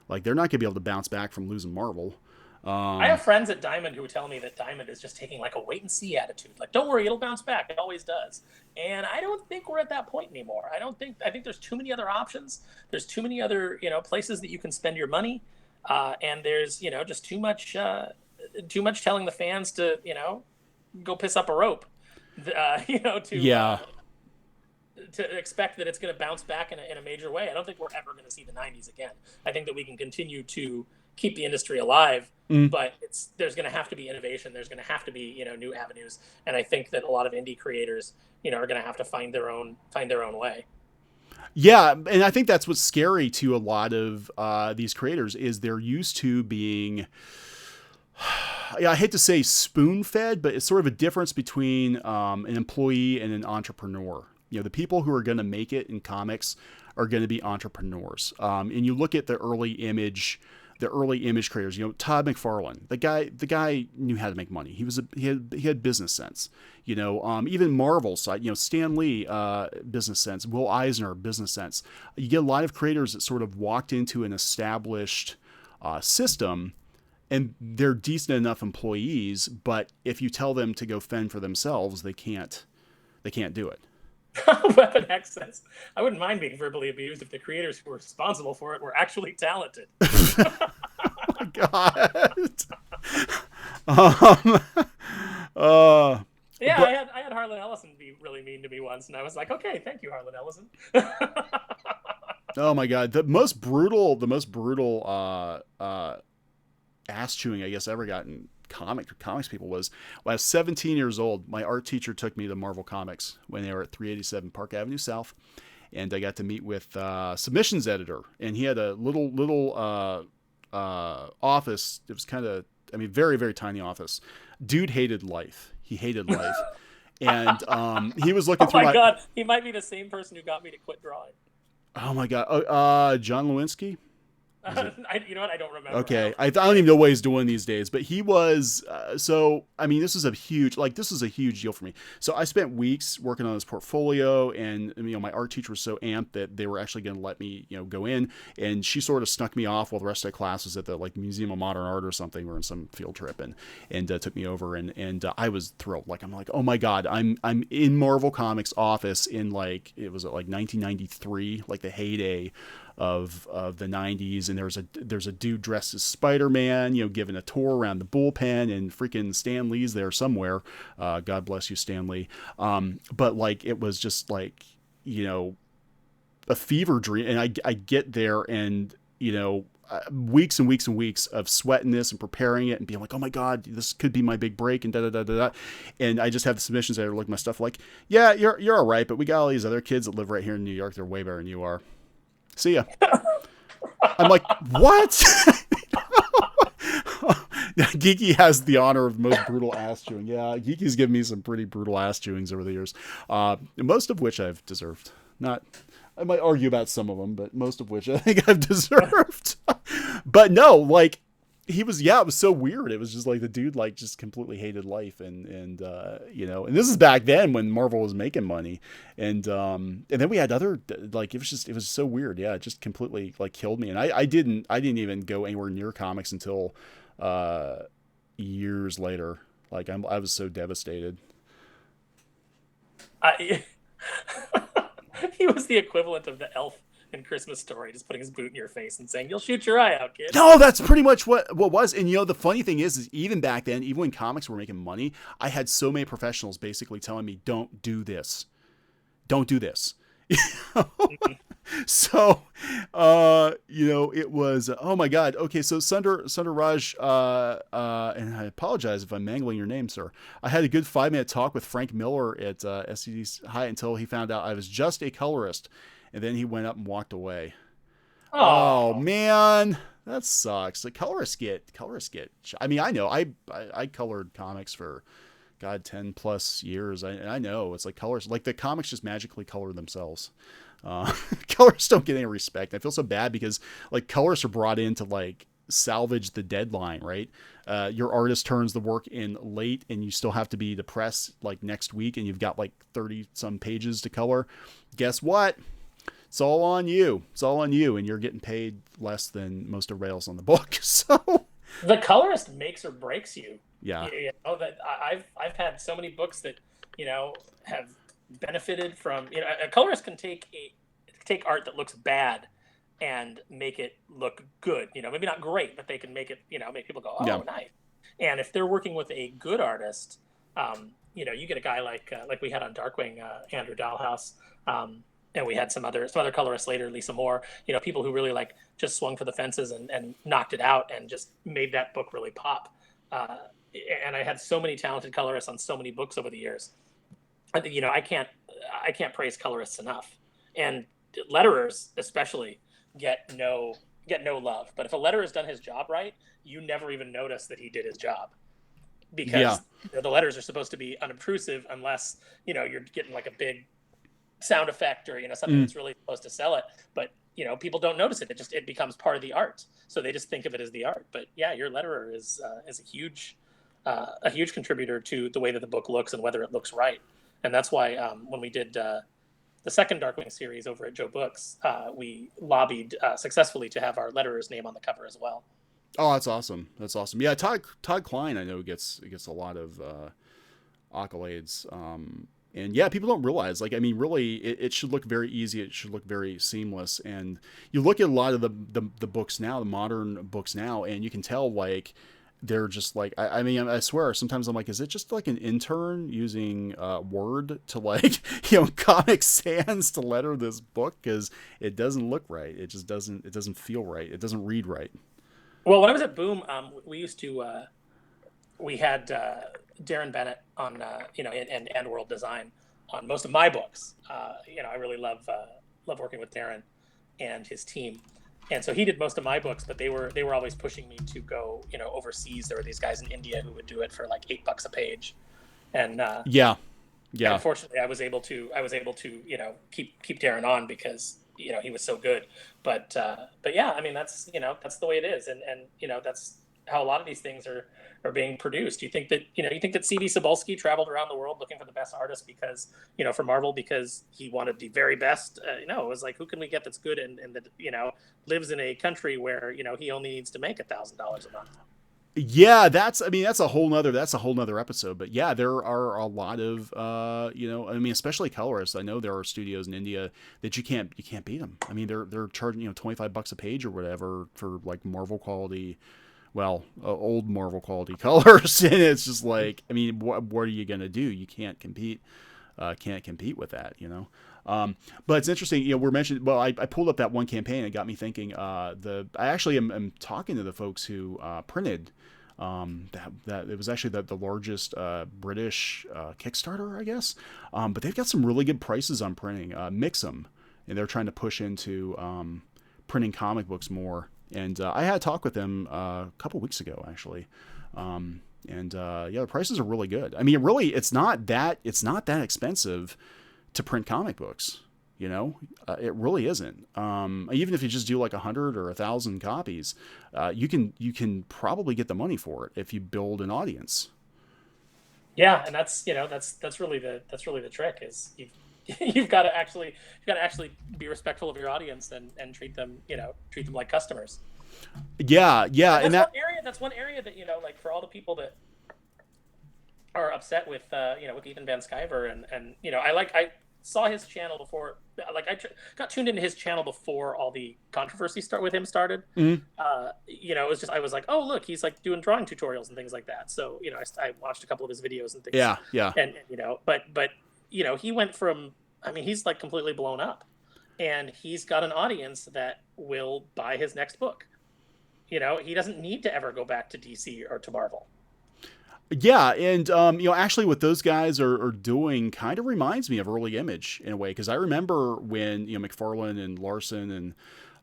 Speaker 1: Like they're not gonna be able to bounce back from losing Marvel.
Speaker 2: I have friends at Diamond who tell me that Diamond is just taking like a wait and see attitude. Like, don't worry, it'll bounce back. It always does. And I don't think we're at that point anymore. I think there's too many other options. There's too many other, places that you can spend your money. And there's, just too much telling the fans to, go piss up a rope, to expect that it's going to bounce back in a major way. I don't think we're ever going to see the 90s again. I think that we can continue to keep the industry alive, but there's going to have to be innovation. There's going to have to be, new avenues. And I think that a lot of indie creators, are going to have to find their own way.
Speaker 1: Yeah. And I think that's what's scary to a lot of these creators is they're used to being, I hate to say spoon fed, but it's sort of a difference between an employee and an entrepreneur. The people who are going to make it in comics are going to be entrepreneurs. And you look at the early image creators, Todd McFarlane, the guy knew how to make money. He had business sense, even Marvel side, Stan Lee, business sense, Will Eisner, business sense. You get a lot of creators that sort of walked into an established system and they're decent enough employees, but if you tell them to go fend for themselves, they can't do it.
Speaker 2: Weapon access. I wouldn't mind being verbally abused if the creators who were responsible for it were actually talented.
Speaker 1: Oh my God.
Speaker 2: I had Harlan Ellison be really mean to me once, and I was like, okay, thank you, Harlan Ellison.
Speaker 1: Oh my God. The most brutal ass chewing I guess I ever got in comics people was when I was 17 years old. My art teacher took me to Marvel Comics when they were at 387 Park Avenue South, and I got to meet with submissions editor, and he had a little office. It was kind of, very, very tiny office. Dude hated life. He hated life. And he was looking through
Speaker 2: my God, he might be the same person who got me to quit drawing.
Speaker 1: Oh my God. John Lewinsky.
Speaker 2: You know what? I don't remember.
Speaker 1: Okay, I don't even know what he's doing these days, but he was. So I mean, this was a huge deal for me. So I spent weeks working on this portfolio, and my art teacher was so amped that they were actually going to let me go in, and she sort of snuck me off while the rest of the class was at the Museum of Modern Art or something, or in some field trip, and took me over, and I was thrilled. I'm like, oh my god, I'm in Marvel Comics office in it was 1993, the heyday of the 90s, and there's a dude dressed as Spider-Man, giving a tour around the bullpen, and freaking Stan Lee's there somewhere. God bless you, Stan Lee. But it was just a fever dream, and I get there, and weeks and weeks and weeks of sweating this and preparing it and being like, oh my god, this could be my big break, and da da da da da. And I just have the submissions that are my stuff yeah, you're all right, but we got all these other kids that live right here in New York. They're way better than you are. See ya. I'm like, what? Geeky has the honor of most brutal ass chewing. Yeah, Geeky's given me some pretty brutal ass chewings over the years, most of which I've deserved. I might argue about some of them, but most of which I think I've deserved. But no, he was, it was so weird. It was just the dude just completely hated life, and this is back then when Marvel was making money, and then we had other it was so weird. Yeah, it just completely killed me, and I didn't even go anywhere near comics until years later. I was so devastated.
Speaker 2: He was the equivalent of the elf in Christmas Story, just putting his boot in your face and saying, "You'll shoot your eye out, kid."
Speaker 1: No, that's pretty much what was. And the funny thing is even back then, even when comics were making money, I had so many professionals basically telling me, "Don't do this, don't do this." Mm-hmm. So, it was, oh my god. Okay, so Sundar Raj, and I apologize if I'm mangling your name, sir. I had a good 5-minute talk with Frank Miller at SCD High until he found out I was just a colorist. And then he went up and walked away. Oh man, that sucks. Colorists get. I mean, I know. I colored comics for, God, 10 plus years. I know it's colors. The comics just magically color themselves. Colorists don't get any respect. I feel so bad because colorists are brought in to salvage the deadline, right? Your artist turns the work in late, and you still have to be to press next week, and you've got 30 some pages to color. Guess what? It's all on you. It's all on you, and you're getting paid less than most of rails on the book. So
Speaker 2: the colorist makes or breaks you.
Speaker 1: Yeah.
Speaker 2: That I've had so many books that have benefited from. A colorist can take art that looks bad and make it look good. Maybe not great, but they can make it. Make people go, "Oh, yeah, nice." And if they're working with a good artist, you get a guy like we had on Darkwing, Andrew Dahlhaus. And we had some other colorists later, Lisa Moore, people who really just swung for the fences and knocked it out and just made that book really pop. And I had so many talented colorists on so many books over the years. I can't praise colorists enough. And letterers especially get no love. But if a letterer has done his job right, you never even notice that he did his job. Because the letters are supposed to be unobtrusive unless, you're getting a big sound effect or something that's really supposed to sell it, but people don't notice it. It becomes part of the art, so they just think of it as the art. But yeah, your letterer is a huge contributor to the way that the book looks and whether it looks right. And that's why when we did the second Darkwing series over at Joe Books, we lobbied successfully to have our letterer's name on the cover as well.
Speaker 1: Oh, that's awesome. That's awesome. Yeah, Todd Klein, I know gets a lot of accolades. And yeah, people don't realize, really, it should look very easy. It should look very seamless. And you look at a lot of the books now, the modern books now, and you can tell, they're just I swear, sometimes I'm is it just an intern using Word to Comic Sans to letter this book? Because it doesn't look right. It just doesn't feel right. It doesn't read right.
Speaker 2: Well, when I was at Boom, we had Darren Bennett on, and World Design on most of my books. I really love working with Darren and his team. And so he did most of my books, but they were always pushing me to go, overseas. There were these guys in India who would do it for $8 a page. And yeah.
Speaker 1: And
Speaker 2: unfortunately I was able to, keep Darren on because, he was so good. But yeah, I mean, that's that's the way it is, and that's how a lot of these things are being produced. You think that CD Cebulski traveled around the world looking for the best artists because for Marvel because he wanted the very best? No, it was like, who can we get that's good and that lives in a country where he only needs to make $1,000 a month.
Speaker 1: Yeah, that's a whole nother episode. But yeah, there are a lot of especially colorists. I know there are studios in India that you can't beat them. I mean, they're charging $25 a page or whatever for like Marvel quality, old Marvel quality colors, and it's just like, I mean, what are you gonna do? You can't compete with that, but it's interesting, we're mentioning. Well, I pulled up that one campaign. It got me thinking. I actually am talking to the folks who printed. That it was actually the largest British Kickstarter, I guess. But they've got some really good prices on printing. Mix'em, and they're trying to push into printing comic books more. And I had a talk with them a couple weeks ago, actually. The prices are really good. I mean, it's not that expensive to print comic books. It really isn't. Even if you just do like 100 or 1,000 copies, you can probably get the money for it if you build an audience.
Speaker 2: Yeah, and that's really the trick is you've got to actually be respectful of your audience and treat them like customers.
Speaker 1: Yeah,
Speaker 2: and that's one area that like for all the people that are upset with with Ethan Van Sciver and I saw his channel before, like got tuned into his channel before all the controversy with him started.
Speaker 1: Mm-hmm.
Speaker 2: It was just, I was like, oh look, he's like doing drawing tutorials and things like that. So I watched a couple of his videos and things.
Speaker 1: Yeah.
Speaker 2: And but he went from, I mean, he's like completely blown up, and he's got an audience that will buy his next book. He doesn't need to ever go back to DC or to Marvel.
Speaker 1: Yeah, and actually, what those guys are doing kind of reminds me of early Image in a way, because I remember when McFarlane and Larson and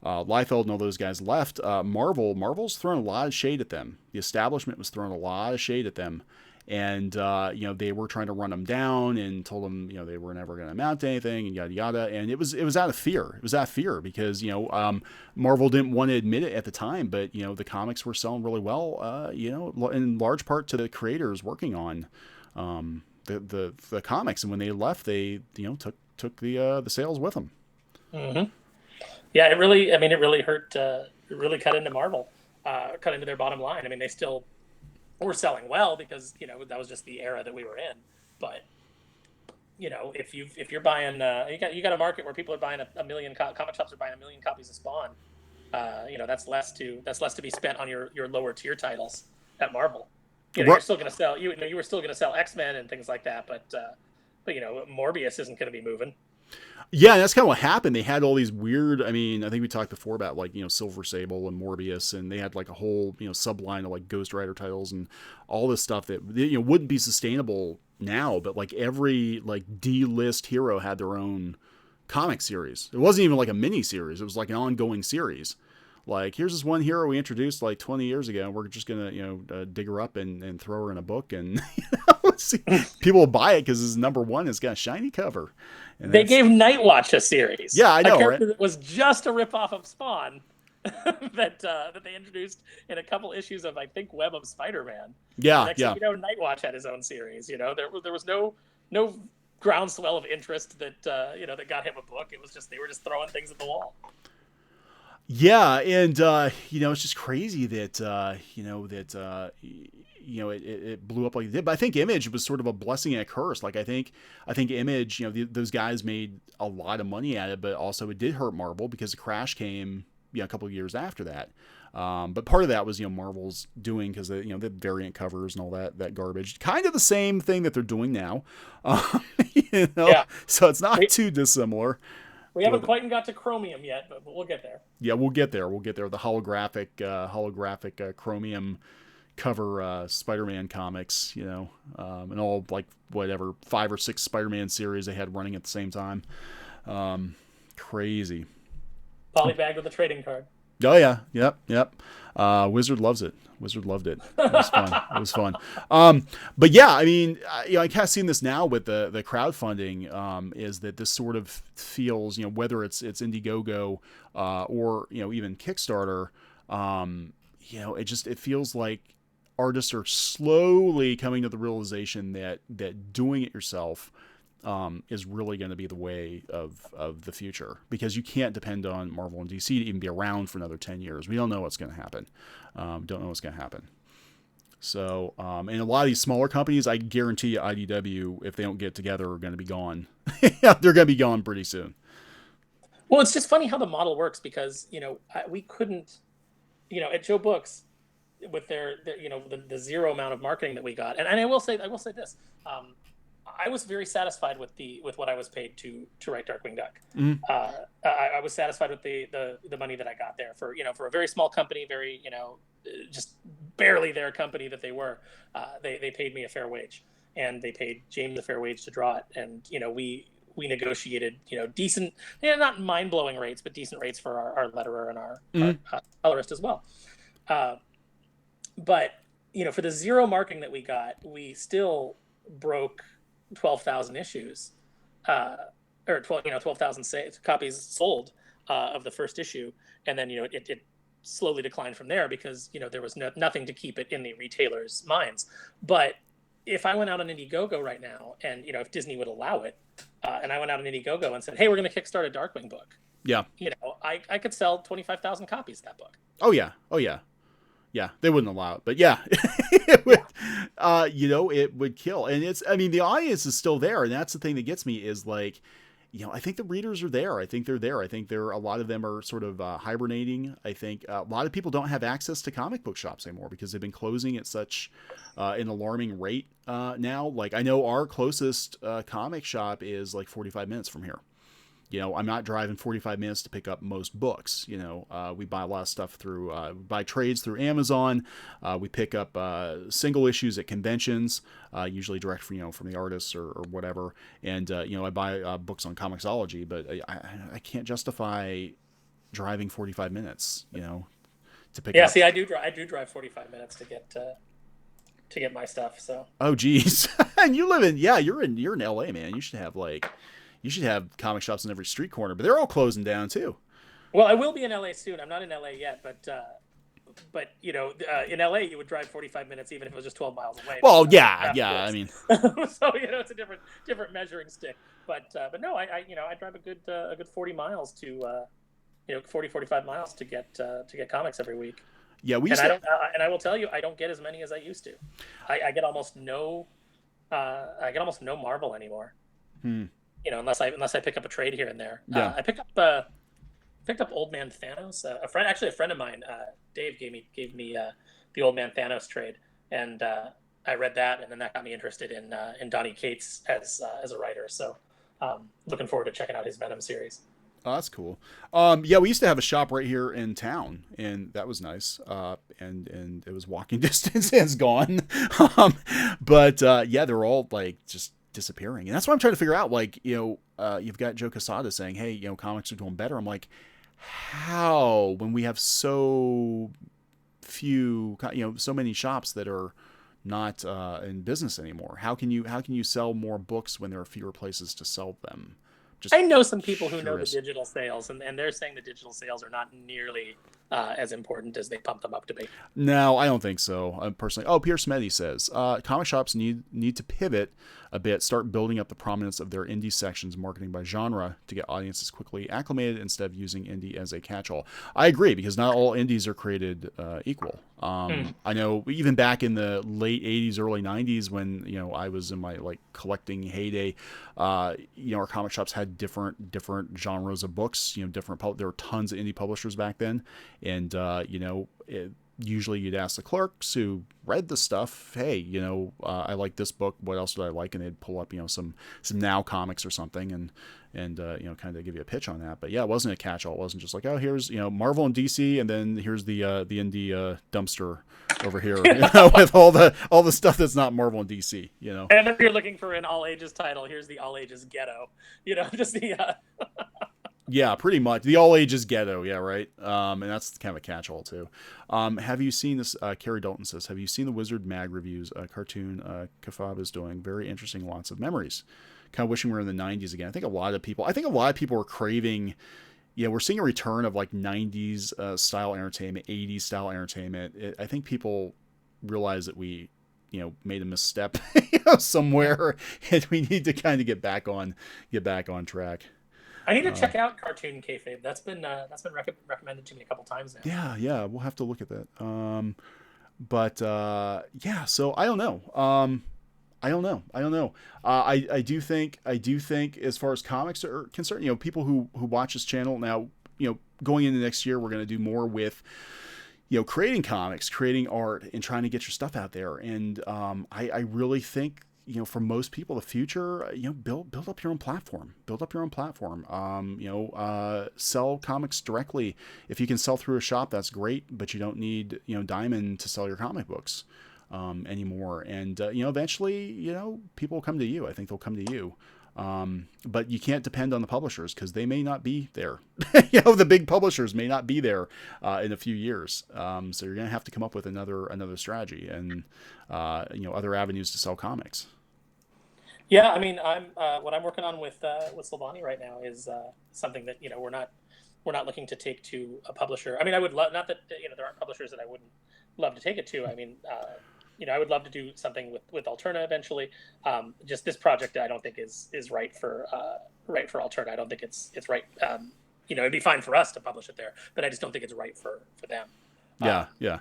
Speaker 1: Liefeld and all those guys left Marvel's thrown a lot of shade at them. The establishment was throwing a lot of shade at them, and they were trying to run them down and told them they were never going to amount to anything and yada yada. And it was out of fear. It was out of fear because Marvel didn't want to admit it at the time, but the comics were selling really well. In large part to the creators working on the comics, and when they left, they took the sales with them.
Speaker 2: Mm-hmm. Yeah, it really hurt. It really cut into Marvel, cut into their bottom line. I mean, they still were selling well because that was just the era that we were in. But if you're buying, you got a market where people are buying a million comic shops are buying 1 million copies of Spawn. That's less to be spent on your lower tier titles at Marvel. You're still going to sell. You were still going to sell X-Men and things like that, but Morbius isn't going to be moving.
Speaker 1: Yeah, that's kind of what happened. They had all these weird, I mean, I think we talked before about like, Silver Sable and Morbius, and they had like a whole, subline of like Ghost Rider titles and all this stuff that, wouldn't be sustainable now, but like every like D-list hero had their own comic series. It wasn't even like a mini series. It was like an ongoing series. Like, here's this one hero we introduced like 20 years ago, and we're just going to dig her up and throw her in a book, and people will buy it because his #1 has got a shiny cover. And
Speaker 2: they gave Nightwatch a series.
Speaker 1: Yeah, I know,
Speaker 2: a character
Speaker 1: right?
Speaker 2: that was just a ripoff of Spawn that they introduced in a couple issues of, I think, Web of Spider-Man.
Speaker 1: Yeah,
Speaker 2: Next thing Nightwatch had his own series. There was no groundswell of interest that that got him a book. It was just they were just throwing things at the wall.
Speaker 1: Yeah, and it's just crazy that it blew up like it did. But I think Image was sort of a blessing and a curse. Like I think Image, those guys made a lot of money at it, but also it did hurt Marvel because the crash came a couple of years after that. But part of that was Marvel's doing because the variant covers and all that garbage. Kind of the same thing that they're doing now.
Speaker 2: Yeah.
Speaker 1: So it's not too dissimilar.
Speaker 2: We haven't quite got to Chromium yet, but we'll get there.
Speaker 1: Yeah, we'll get there. The holographic Chromium cover Spider-Man comics, and all like whatever 5 or 6 Spider-Man series they had running at the same time. Crazy.
Speaker 2: Polybagged with a trading card.
Speaker 1: Oh yeah, yep. Wizard loves it. Wizard loved it. It was fun. It was fun. But yeah, I mean, I kind of seen this now with the crowdfunding. Is that this sort of feels, whether it's Indiegogo or even Kickstarter, it feels like artists are slowly coming to the realization that doing it yourself is really going to be the way of the future, because you can't depend on Marvel and DC to even be around for another 10 years. We don't know what's going to happen. Don't know what's going to happen. So, and a lot of these smaller companies, I guarantee you IDW, if they don't get together, are going to be gone. They're going to be gone pretty soon.
Speaker 2: Well, it's just funny how the model works, because, we couldn't, at Joe Books, with their the zero amount of marketing that we got. And I will say this. I was very satisfied with what I was paid to write Darkwing Duck.
Speaker 1: Mm-hmm.
Speaker 2: I was satisfied with the money that I got there for a very small company, very just barely their company that they were. They paid me a fair wage, and they paid James a fair wage to draw it. And we negotiated decent, not mind blowing rates, but decent rates for our letterer and our colorist as well. But for the zero marking that we got, we still broke 12,000 issues, or 12,000 copies sold of the first issue, and then it slowly declined from there, because there was nothing to keep it in the retailers' minds. But if I went out on Indiegogo right now, and if Disney would allow it, and I went out on Indiegogo and said, "Hey, we're going to kickstart a Darkwing book,"
Speaker 1: yeah,
Speaker 2: I could sell 25,000 copies of that book.
Speaker 1: Oh yeah. Yeah, they wouldn't allow it, but yeah, it would, it would kill. And the audience is still there. And that's the thing that gets me is like, I think the readers are there. I think they're there. I think a lot of them are sort of hibernating. I think a lot of people don't have access to comic book shops anymore, because they've been closing at such an alarming rate now. Like, I know our closest comic shop is like 45 minutes from here. I'm not driving 45 minutes to pick up most books. We buy a lot of stuff through, buy trades through Amazon. We pick up single issues at conventions, usually direct from the artists or whatever. And, I buy books on Comixology, but I can't justify driving 45 minutes, to pick up.
Speaker 2: Yeah, see, I do drive 45 minutes to get my stuff. So.
Speaker 1: Oh, geez. And you're in LA, man. You should have comic shops in every street corner, but they're all closing down too.
Speaker 2: Well, I will be in LA soon. I'm not in LA yet, but in LA you would drive 45 minutes even if it was just 12 miles away.
Speaker 1: Well, yeah. I mean,
Speaker 2: so it's a different measuring stick. But no, I drive a good 40 miles to 45 miles to get comics every week.
Speaker 1: Yeah,
Speaker 2: and I will tell you, I don't get as many as I used to. I get almost no Marvel anymore. Unless I pick up a trade here and there.
Speaker 1: Yeah.
Speaker 2: I picked up Old Man Thanos. A friend of mine, Dave, gave me the Old Man Thanos trade, and I read that, and then that got me interested in Donny Cates as a writer. So, looking forward to checking out his Venom series.
Speaker 1: Oh, that's cool. Yeah, we used to have a shop right here in town, and that was nice. And it was walking distance, and it's gone. But yeah, they're all like just disappearing, and that's what I'm trying to figure out. Like, you've got Joe Quesada saying, "Hey, comics are doing better." I'm like, how, when we have so few, so many shops that are not in business anymore? How can you sell more books when there are fewer places to sell them?
Speaker 2: I know some people who know the digital sales, and they're saying the digital sales are not nearly as important as they pump them up to be.
Speaker 1: No, I don't think so. Personally, Pierre Smetty says comic shops need to pivot a bit, start building up the prominence of their indie sections, marketing by genre to get audiences quickly acclimated instead of using indie as a catch-all. I agree, because not all indies are created equal. I know even back in the late 80s, early 90s, when I was in my collecting heyday, our comic shops had different genres of books. There were tons of indie publishers back then, and usually you'd ask the clerks who read the stuff, "Hey, I like this book. What else do I like?" And they'd pull up some Now comics or something, and kind of give you a pitch on that. But yeah, it wasn't a catch-all. It wasn't just like, "Oh, here's Marvel and DC, and then here's the indie dumpster over here," with all the stuff that's not Marvel and DC.
Speaker 2: And if you're looking for an all ages title, here's the all ages ghetto. Just the.
Speaker 1: Yeah, pretty much. The all ages ghetto, yeah, right. And that's kind of a catch-all too. Have you seen this? Carrie Dalton says, "Have you seen the Wizard Mag reviews? Cartoon Kafab is doing very interesting. Lots of memories. Kind of wishing we were in the '90s again. I think a lot of people are craving. Yeah, we're seeing a return of like '90s style entertainment, '80s style entertainment. I think people realize that we, made a misstep, somewhere, and we need to kind of get back on track."
Speaker 2: I need to check out Cartoon Kayfabe. That's been recommended to me a couple times now.
Speaker 1: Yeah, we'll have to look at that. But yeah, so I don't know. I don't know. I do think as far as comics are concerned, people who watch this channel now, going into next year, we're going to do more with, creating comics, creating art, and trying to get your stuff out there. And I really think, for most people, the future, build up your own platform. Sell comics directly. If you can sell through a shop, that's great, but you don't need, Diamond to sell your comic books anymore. And, eventually, people will come to you. I think they'll come to you. But you can't depend on the publishers because they may not be there. The big publishers may not be there in a few years. So you're going to have to come up with another strategy and, other avenues to sell comics.
Speaker 2: Yeah, I mean, what I'm working on with Sylvani right now is something that we're not looking to take to a publisher. I mean, I would love, not that there aren't publishers that I wouldn't love to take it to. I mean, I would love to do something with Alterna eventually. Just this project, I don't think is right for Alterna. I don't think it's right. It'd be fine for us to publish it there, but I just don't think it's right for them.
Speaker 1: Yeah.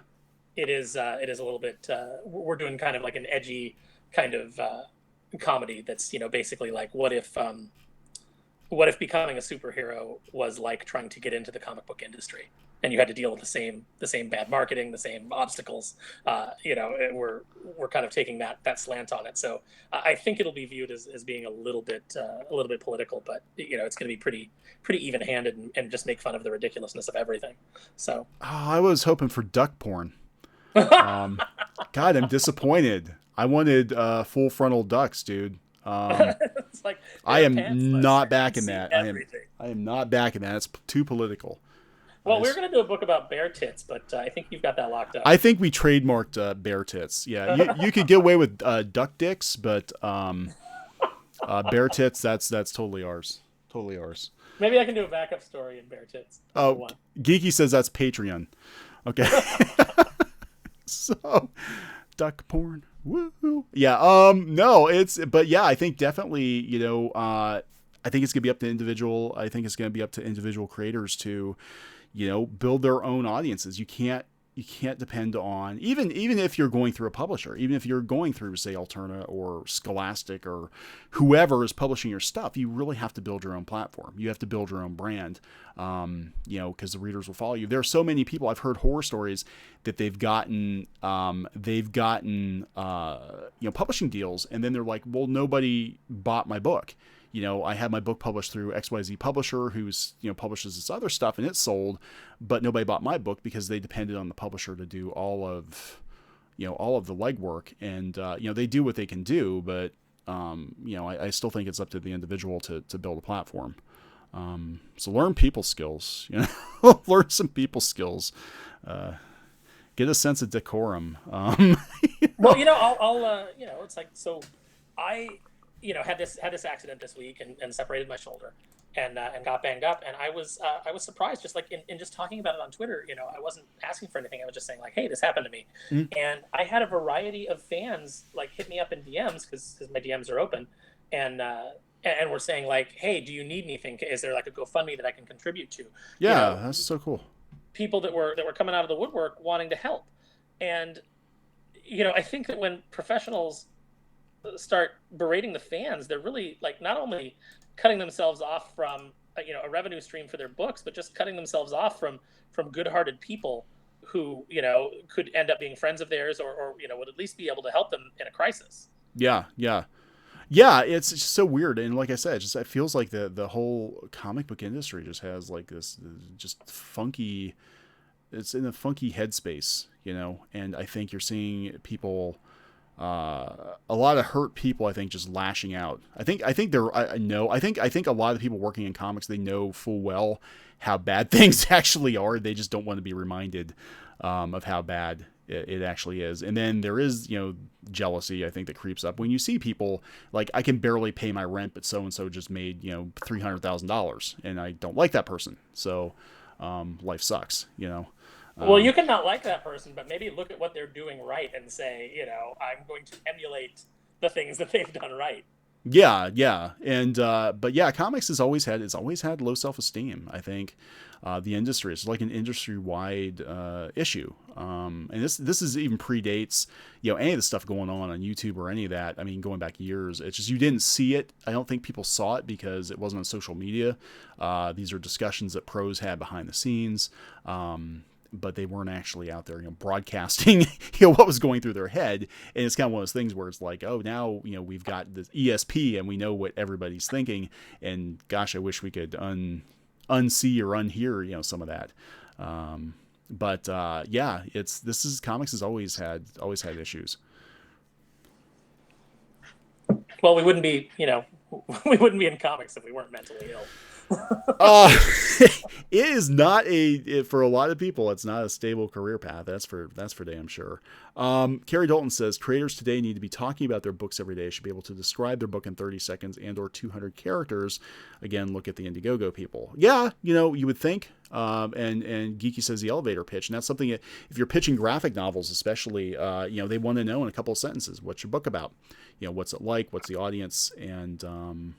Speaker 2: It is a little bit. We're doing kind of like an edgy kind of comedy that's basically like, what if becoming a superhero was like trying to get into the comic book industry, and you had to deal with the same bad marketing, the same obstacles. We're kind of taking that slant on it. So I think it'll be viewed as being a little bit political, but it's going to be pretty even-handed and just make fun of the ridiculousness of everything. So
Speaker 1: I was hoping for duck porn. God, I'm disappointed. I wanted full frontal ducks, dude.
Speaker 2: It's like,
Speaker 1: I am not backing that. I am not backing that. It's too political.
Speaker 2: Well, we're going to do a book about bear tits, but I think you've got that locked up.
Speaker 1: I think we trademarked bear tits. Yeah, you could get away with duck dicks, but bear tits, that's totally ours. Totally ours.
Speaker 2: Maybe I can do a backup story in bear tits.
Speaker 1: Oh, Geeky says that's Patreon. Okay. So, duck porn. Woo. Yeah. No, but yeah, I think definitely, I think it's going to be up to individual. I think it's going to be up to individual creators to, build their own audiences. You can't depend on, even if you're going through a publisher, even if you're going through, say, Alterna or Scholastic or whoever is publishing your stuff, you really have to build your own platform. You have to build your own brand, because the readers will follow you. There are so many people, I've heard horror stories that they've gotten publishing deals, and then they're like, well, nobody bought my book. I had my book published through XYZ publisher who's, publishes this other stuff and it sold, but nobody bought my book because they depended on the publisher to do all of the legwork. And, they do what they can do, but, I still think it's up to the individual to build a platform. So learn people skills, learn some people skills, get a sense of decorum.
Speaker 2: Well, I'll it's like, so I, had this accident this week and separated my shoulder and got banged up. And I was surprised, just like in just talking about it on Twitter, I wasn't asking for anything. I was just saying like, hey, this happened to me. Mm-hmm. And I had a variety of fans like hit me up in DMs because my DMs are open. And we're saying like, hey, do you need anything? Is there like a GoFundMe that I can contribute to?
Speaker 1: Yeah, that's so cool.
Speaker 2: People that were coming out of the woodwork wanting to help. And, I think that when professionals start berating the fans, they're really like not only cutting themselves off from a revenue stream for their books, but just cutting themselves off from good-hearted people who could end up being friends of theirs or would at least be able to help them in a crisis.
Speaker 1: Yeah, it's just so weird. And like I said, it feels like the whole comic book industry just has like this just funky, it's in a funky headspace, and I think you're seeing people a lot of hurt people, I think, just lashing out. I think a lot of the people working in comics, they know full well how bad things actually are. They just don't want to be reminded of how bad it actually is. And then there is, jealousy, I think, that creeps up when you see people like, I can barely pay my rent, but so and so just made $300,000, and I don't like that person. So life sucks.
Speaker 2: Well, you can not like that person, but maybe look at what they're doing right and say, I'm going to emulate the things that they've done right.
Speaker 1: Yeah, and but yeah, comics has always had low self-esteem. I think the industry is like an industry-wide issue, and this is even predates any of the stuff going on YouTube or any of that. I mean, going back years, it's just you didn't see it. I don't think people saw it because it wasn't on social media. These are discussions that pros had behind the scenes. But they weren't actually out there, broadcasting, what was going through their head. And it's kind of one of those things where it's like, oh, now, we've got the ESP and we know what everybody's thinking. And gosh, I wish we could unsee or unhear, some of that. But yeah, comics has always had issues.
Speaker 2: Well, we wouldn't be in comics if we weren't mentally ill.
Speaker 1: It is not for a lot of people, it's not a stable career path. That's for damn sure. Carrie Dalton says creators today need to be talking about their books every day. Should be able to describe their book in 30 seconds and or 200 characters. Again, look at the Indiegogo people. Yeah, you would think. And Geeky says the elevator pitch, and that's something that if you're pitching graphic novels, especially, they want to know in a couple of sentences, what's your book about? What's it like? What's the audience? And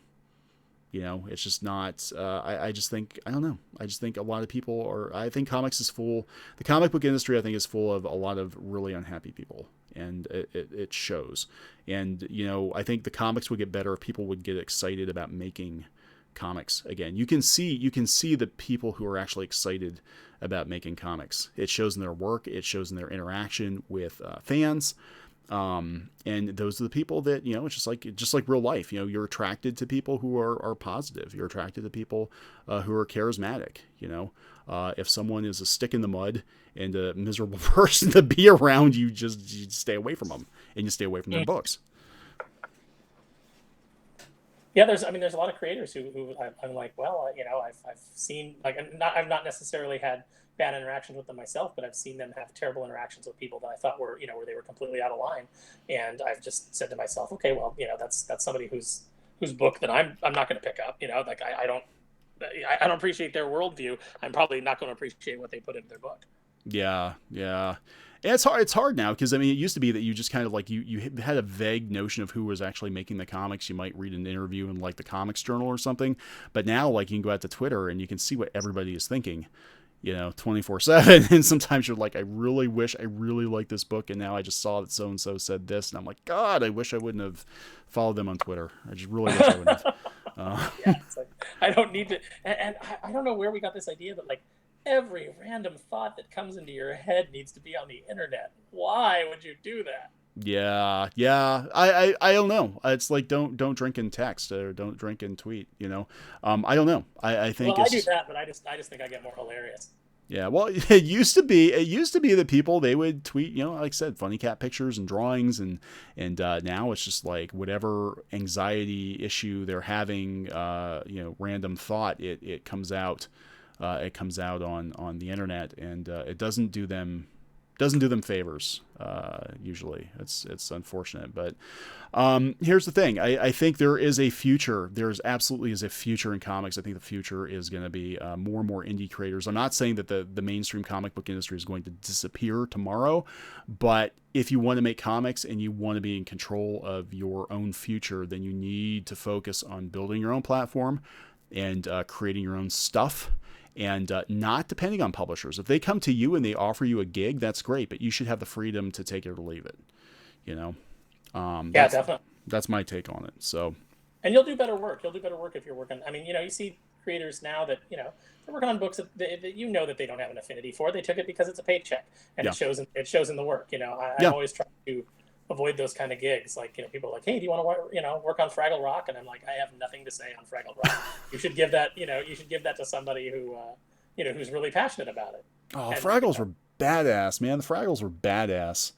Speaker 1: it's just not, I just think, I don't know. I just think a lot of people I think comics is full, the comic book industry, I think, is full of a lot of really unhappy people, and it shows. And, I think the comics would get better if people would get excited about making comics again. You can see the people who are actually excited about making comics. It shows in their work. It shows in their interaction with fans. And those are the people that, it's just like real life, you're attracted to people who are positive. You're attracted to people, who are charismatic. If someone is a stick in the mud and a miserable person to be around, you stay away from them, and you stay away from their books.
Speaker 2: Yeah, there's a lot of creators who I'm like, well, I've seen, like, I've not necessarily had bad interactions with them myself, but I've seen them have terrible interactions with people that I thought were, where they were completely out of line. And I've just said to myself, okay, well, that's somebody whose book that I'm not going to pick up. Like I don't appreciate their worldview. I'm probably not going to appreciate what they put into their book.
Speaker 1: Yeah. And it's hard now because, it used to be that you just kind of like you had a vague notion of who was actually making the comics. You might read an interview in like the Comics Journal or something, but now like you can go out to Twitter and you can see what everybody is thinking, 24/7. And sometimes you're like, I really wish I really liked this book, and now I just saw that so and so said this, and I'm like, God, I wish I wouldn't have followed them on Twitter. I just really wish I wouldn't have.
Speaker 2: Yeah, it's like, I don't need to, and I don't know where we got this idea that like every random thought that comes into your head needs to be on the internet. Why would you do that?
Speaker 1: Yeah. I don't know. It's like don't drink and text, or don't drink and tweet. I don't know. I think
Speaker 2: I do that, but I just think I get more hilarious.
Speaker 1: Yeah, well, it used to be that people, they would tweet, like I said, funny cat pictures and drawings, and now it's just like whatever anxiety issue they're having, random thought, it comes out on the internet, and it doesn't do them favors. Usually it's unfortunate, but here's the thing. I think there is a future. There's absolutely is a future in comics. I think the future is going to be more and more indie creators. I'm not saying that the mainstream comic book industry is going to disappear tomorrow, but if you want to make comics and you want to be in control of your own future, then you need to focus on building your own platform and creating your own stuff. And not depending on publishers. If they come to you and they offer you a gig, that's great, but you should have the freedom to take it or leave it.
Speaker 2: Yeah, definitely.
Speaker 1: That's my take on it. So,
Speaker 2: and you'll do better work. You'll do better work if you're working. You see creators now that they're working on books that that they don't have an affinity for. They took it because it's a paycheck, and it shows in the work. I always try to avoid those kind of gigs. Like, people are like, hey, do you want to work on Fraggle Rock? And I'm like, I have nothing to say on Fraggle Rock. You should give that, to somebody who, who's really passionate about it.
Speaker 1: Oh, and Fraggles were badass, man. The Fraggles were badass.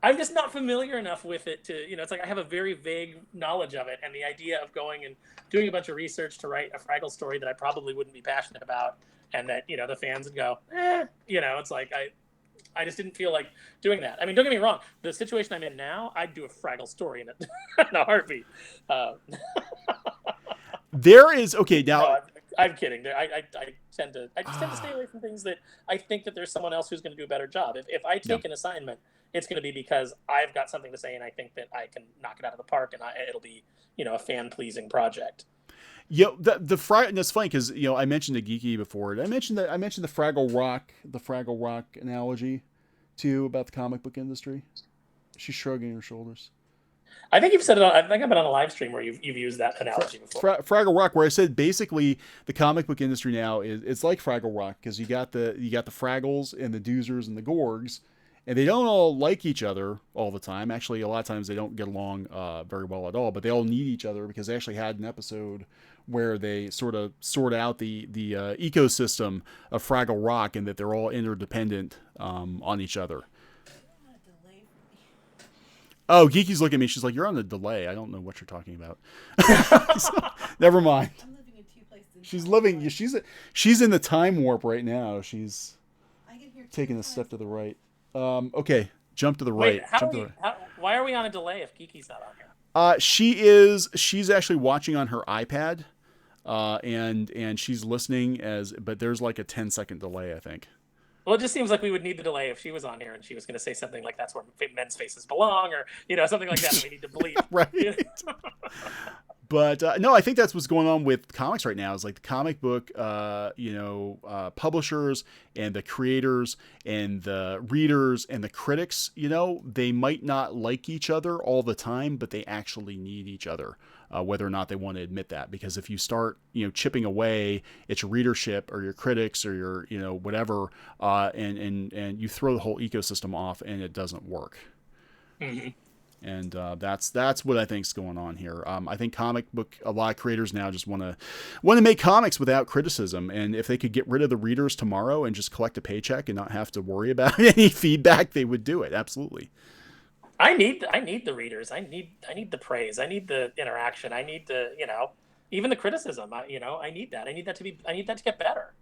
Speaker 2: I'm just not familiar enough with it to, it's like I have a very vague knowledge of it, and the idea of going and doing a bunch of research to write a Fraggle story that I probably wouldn't be passionate about, and that the fans would go, it's like I just didn't feel like doing that. I mean, don't get me wrong, the situation I'm in now, I'd do a Fraggle story in a heartbeat.
Speaker 1: There is okay now.
Speaker 2: No, I'm kidding. I tend to stay away from things that I think that there's someone else who's going to do a better job. If I take an assignment, it's going to be because I've got something to say and I think that I can knock it out of the park, and it'll be a fan pleasing project.
Speaker 1: That's funny because I mentioned the geeky before. I mentioned the Fraggle Rock analogy too about the comic book industry. She's shrugging her shoulders.
Speaker 2: I think you've said it. I think I've been on a live stream where you've used that analogy before.
Speaker 1: Fraggle Rock, where I said basically the comic book industry now it's like Fraggle Rock because you got the Fraggles and the Doozers and the Gorgs, and they don't all like each other all the time. Actually, a lot of times they don't get along very well at all. But they all need each other because they actually had an episode where they sort of sort out the ecosystem of Fraggle Rock and that they're all interdependent on each other. Oh, Geeky's looking at me. She's like, "You're on the delay. I don't know what you're talking about." So, never mind. I'm living in two places. She's in the time warp right now. She's taking a step to the right. Okay, jump to the right.
Speaker 2: Why are we on a delay if Geeky's not on
Speaker 1: here? She's actually watching on her iPad, and she's listening but there's like a 10-second delay, I think.
Speaker 2: Well, it just seems like we would need the delay if she was on here and she was going to say something like that's where men's faces belong, or something like that we need to believe.
Speaker 1: Right. But no, I think that's what's going on with comics right now. Is like the comic book, publishers and the creators and the readers and the critics. They might not like each other all the time, but they actually need each other. Whether or not they want to admit that, because if you start, chipping away at your readership or your critics or your, whatever, and you throw the whole ecosystem off, and it doesn't work.
Speaker 2: Mm-hmm.
Speaker 1: And that's what I think is going on here. I think a lot of creators now just want to make comics without criticism, and if they could get rid of the readers tomorrow and just collect a paycheck and not have to worry about any feedback, they would do it. Absolutely.
Speaker 2: I need the readers. I need the praise. I need the interaction. I need the even the criticism. I need that. I need that to get better.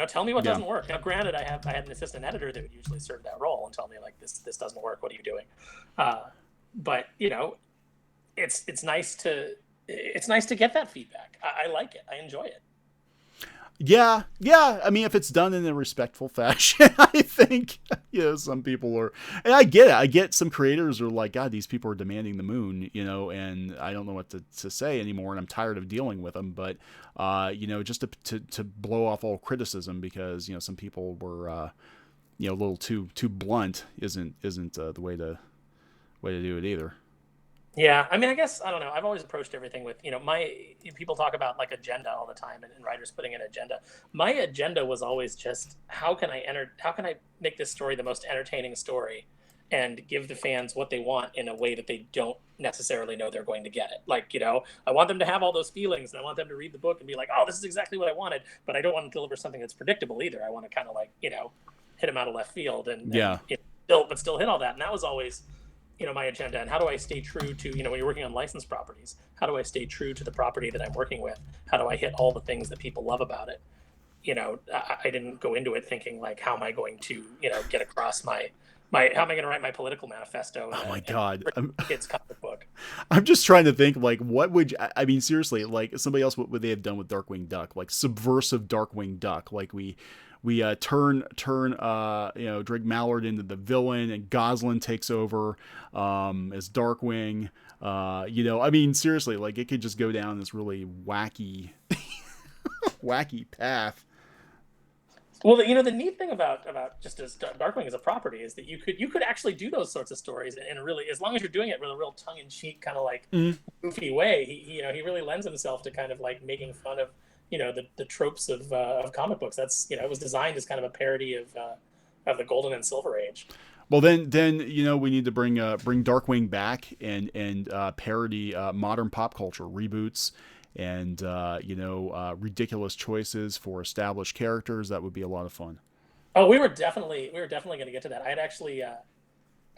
Speaker 2: Tell me what doesn't work. Now, granted, I had an assistant editor that would usually serve that role and tell me like this doesn't work. What are you doing? But it's nice to get that feedback. I like it. I enjoy it.
Speaker 1: Yeah. I mean, if it's done in a respectful fashion, I think, some people are, and I get it. I get some creators are like, God, these people are demanding the moon, and I don't know what to say anymore, and I'm tired of dealing with them. But, just to blow off all criticism because, some people were, a little too blunt isn't the way to do it either.
Speaker 2: Yeah, I mean, I guess, I don't know. I've always approached everything with, people talk about like agenda all the time and writers putting an agenda. My agenda was always just how can I make this story the most entertaining story and give the fans what they want in a way that they don't necessarily know they're going to get it. Like, I want them to have all those feelings and I want them to read the book and be like, oh, this is exactly what I wanted, but I don't want to deliver something that's predictable either. I want to kind of like, hit them out of left field and still hit all that. And that was always my agenda. And how do I stay true to, when you're working on licensed properties, how do I stay true to the property that I'm working with? How do I hit all the things that people love about it? I didn't go into it thinking like, how am I going to, get across how am I going to write my political manifesto?
Speaker 1: Oh my God.
Speaker 2: Kids comic book.
Speaker 1: I'm just trying to think like, what would, I mean, seriously, like somebody else, what would they have done with Darkwing Duck? Like subversive Darkwing Duck. Like we turn Drake Mallard into the villain and Goslin takes over as Darkwing. I mean, seriously, like it could just go down this really wacky path.
Speaker 2: Well, the neat thing about just as Darkwing as a property is that you could actually do those sorts of stories in a really, as long as you're doing it with a real tongue-in-cheek kind of like goofy way. He really lends himself to kind of like making fun of the tropes of comic books. That's it was designed as kind of a parody of the Golden and Silver Age.
Speaker 1: Well, then we need to bring Darkwing back and parody modern pop culture reboots and ridiculous choices for established characters. That would be a lot of fun.
Speaker 2: Oh, we were definitely going to get to that. I had actually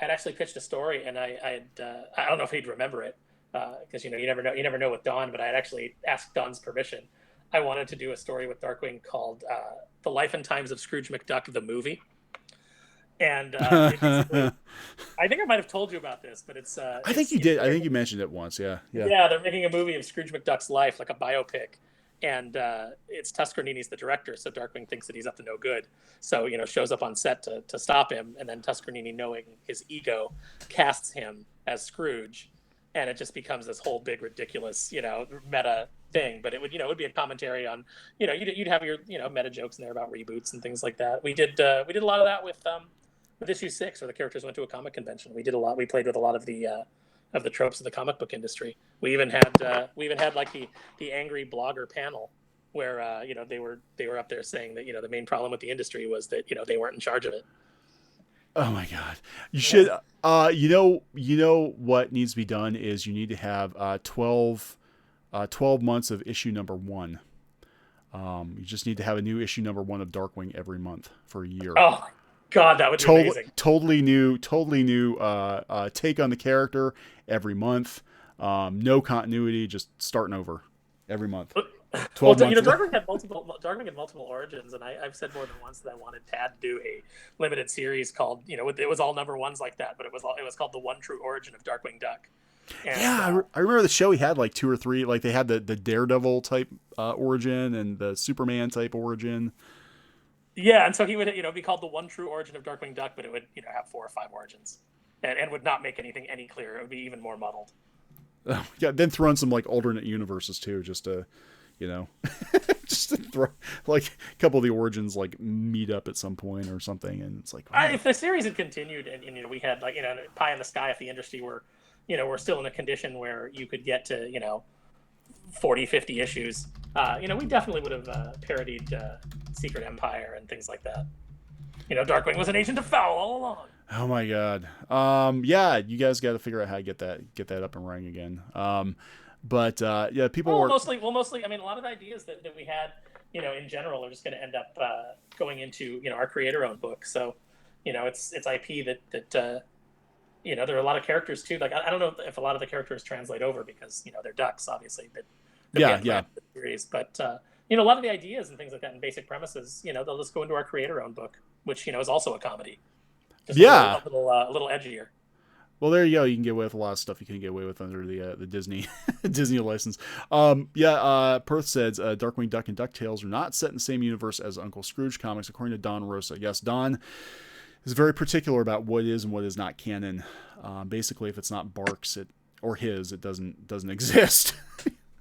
Speaker 2: I'd actually pitched a story, and I don't know if he'd remember it, because you never know with Don. But I had actually asked Don's permission. I wanted to do a story with Darkwing called "The Life and Times of Scrooge McDuck the Movie," and it basically, I think I might have told you about this, but
Speaker 1: I think you did. I think you mentioned it once. Yeah, yeah.
Speaker 2: yeah, they're making a movie of Scrooge McDuck's life, like a biopic, and it's Tuscarini's the director, so Darkwing thinks that he's up to no good. So shows up on set to stop him, and then Tuscarini, knowing his ego, casts him as Scrooge, and it just becomes this whole big ridiculous meta thing. But it would be a commentary on you'd have your meta jokes in there about reboots and things like that. We did a lot of that with issue 6, where the characters went to a comic convention. We played with a lot of the tropes of the comic book industry. We even had like the angry blogger panel where they were up there saying that the main problem with the industry was that they weren't in charge of it.
Speaker 1: Oh my God! You should. What needs to be done is you need to have 12 months of issue number 1. You just need to have a new issue number 1 of Darkwing every month for a year.
Speaker 2: Oh God, that would be amazing.
Speaker 1: Totally new take on the character every month. No continuity, just starting over every month.
Speaker 2: 12 months. Darkwing had multiple origins, and I've said more than once that I wanted Tad to do a limited series called, it was all number 1s like that, but it was called The One True Origin of Darkwing Duck. And,
Speaker 1: yeah, I remember the show. He had like 2 or 3. Like they had the Daredevil type origin and the Superman type origin.
Speaker 2: Yeah, and so he would be called The One True Origin of Darkwing Duck, but it would have 4 or 5 origins, and would not make anything any clearer. It would be even more muddled.
Speaker 1: Yeah, then throw in some like alternate universes too, just to just to throw like a couple of the origins like meet up at some point or something, and it's like
Speaker 2: if the series had continued and we had like pie in the sky, if the industry were we're still in a condition where you could get to 40, 50 issues, we definitely would have parodied Secret Empire and things like that. Darkwing was an agent of foul all along.
Speaker 1: Oh my God. Yeah, you guys got to figure out how to get that up and running again. But yeah, people
Speaker 2: mostly. I mean, a lot of the ideas that we had, in general, are just going to end up going into our creator-owned book. So, it's IP that there are a lot of characters too. Like I don't know if a lot of the characters translate over because they're ducks, obviously. Yeah. Series, but a lot of the ideas and things like that and basic premises, they'll just go into our creator-owned book, which is also a comedy. Just a little edgier.
Speaker 1: Well, there you go. You can get away with a lot of stuff you couldn't get away with under the Disney Disney license. Perth says Darkwing Duck and DuckTales are not set in the same universe as Uncle Scrooge comics, according to Don Rosa. Yes, Don is very particular about what is and what is not canon. Basically, if it's not Barks it doesn't exist.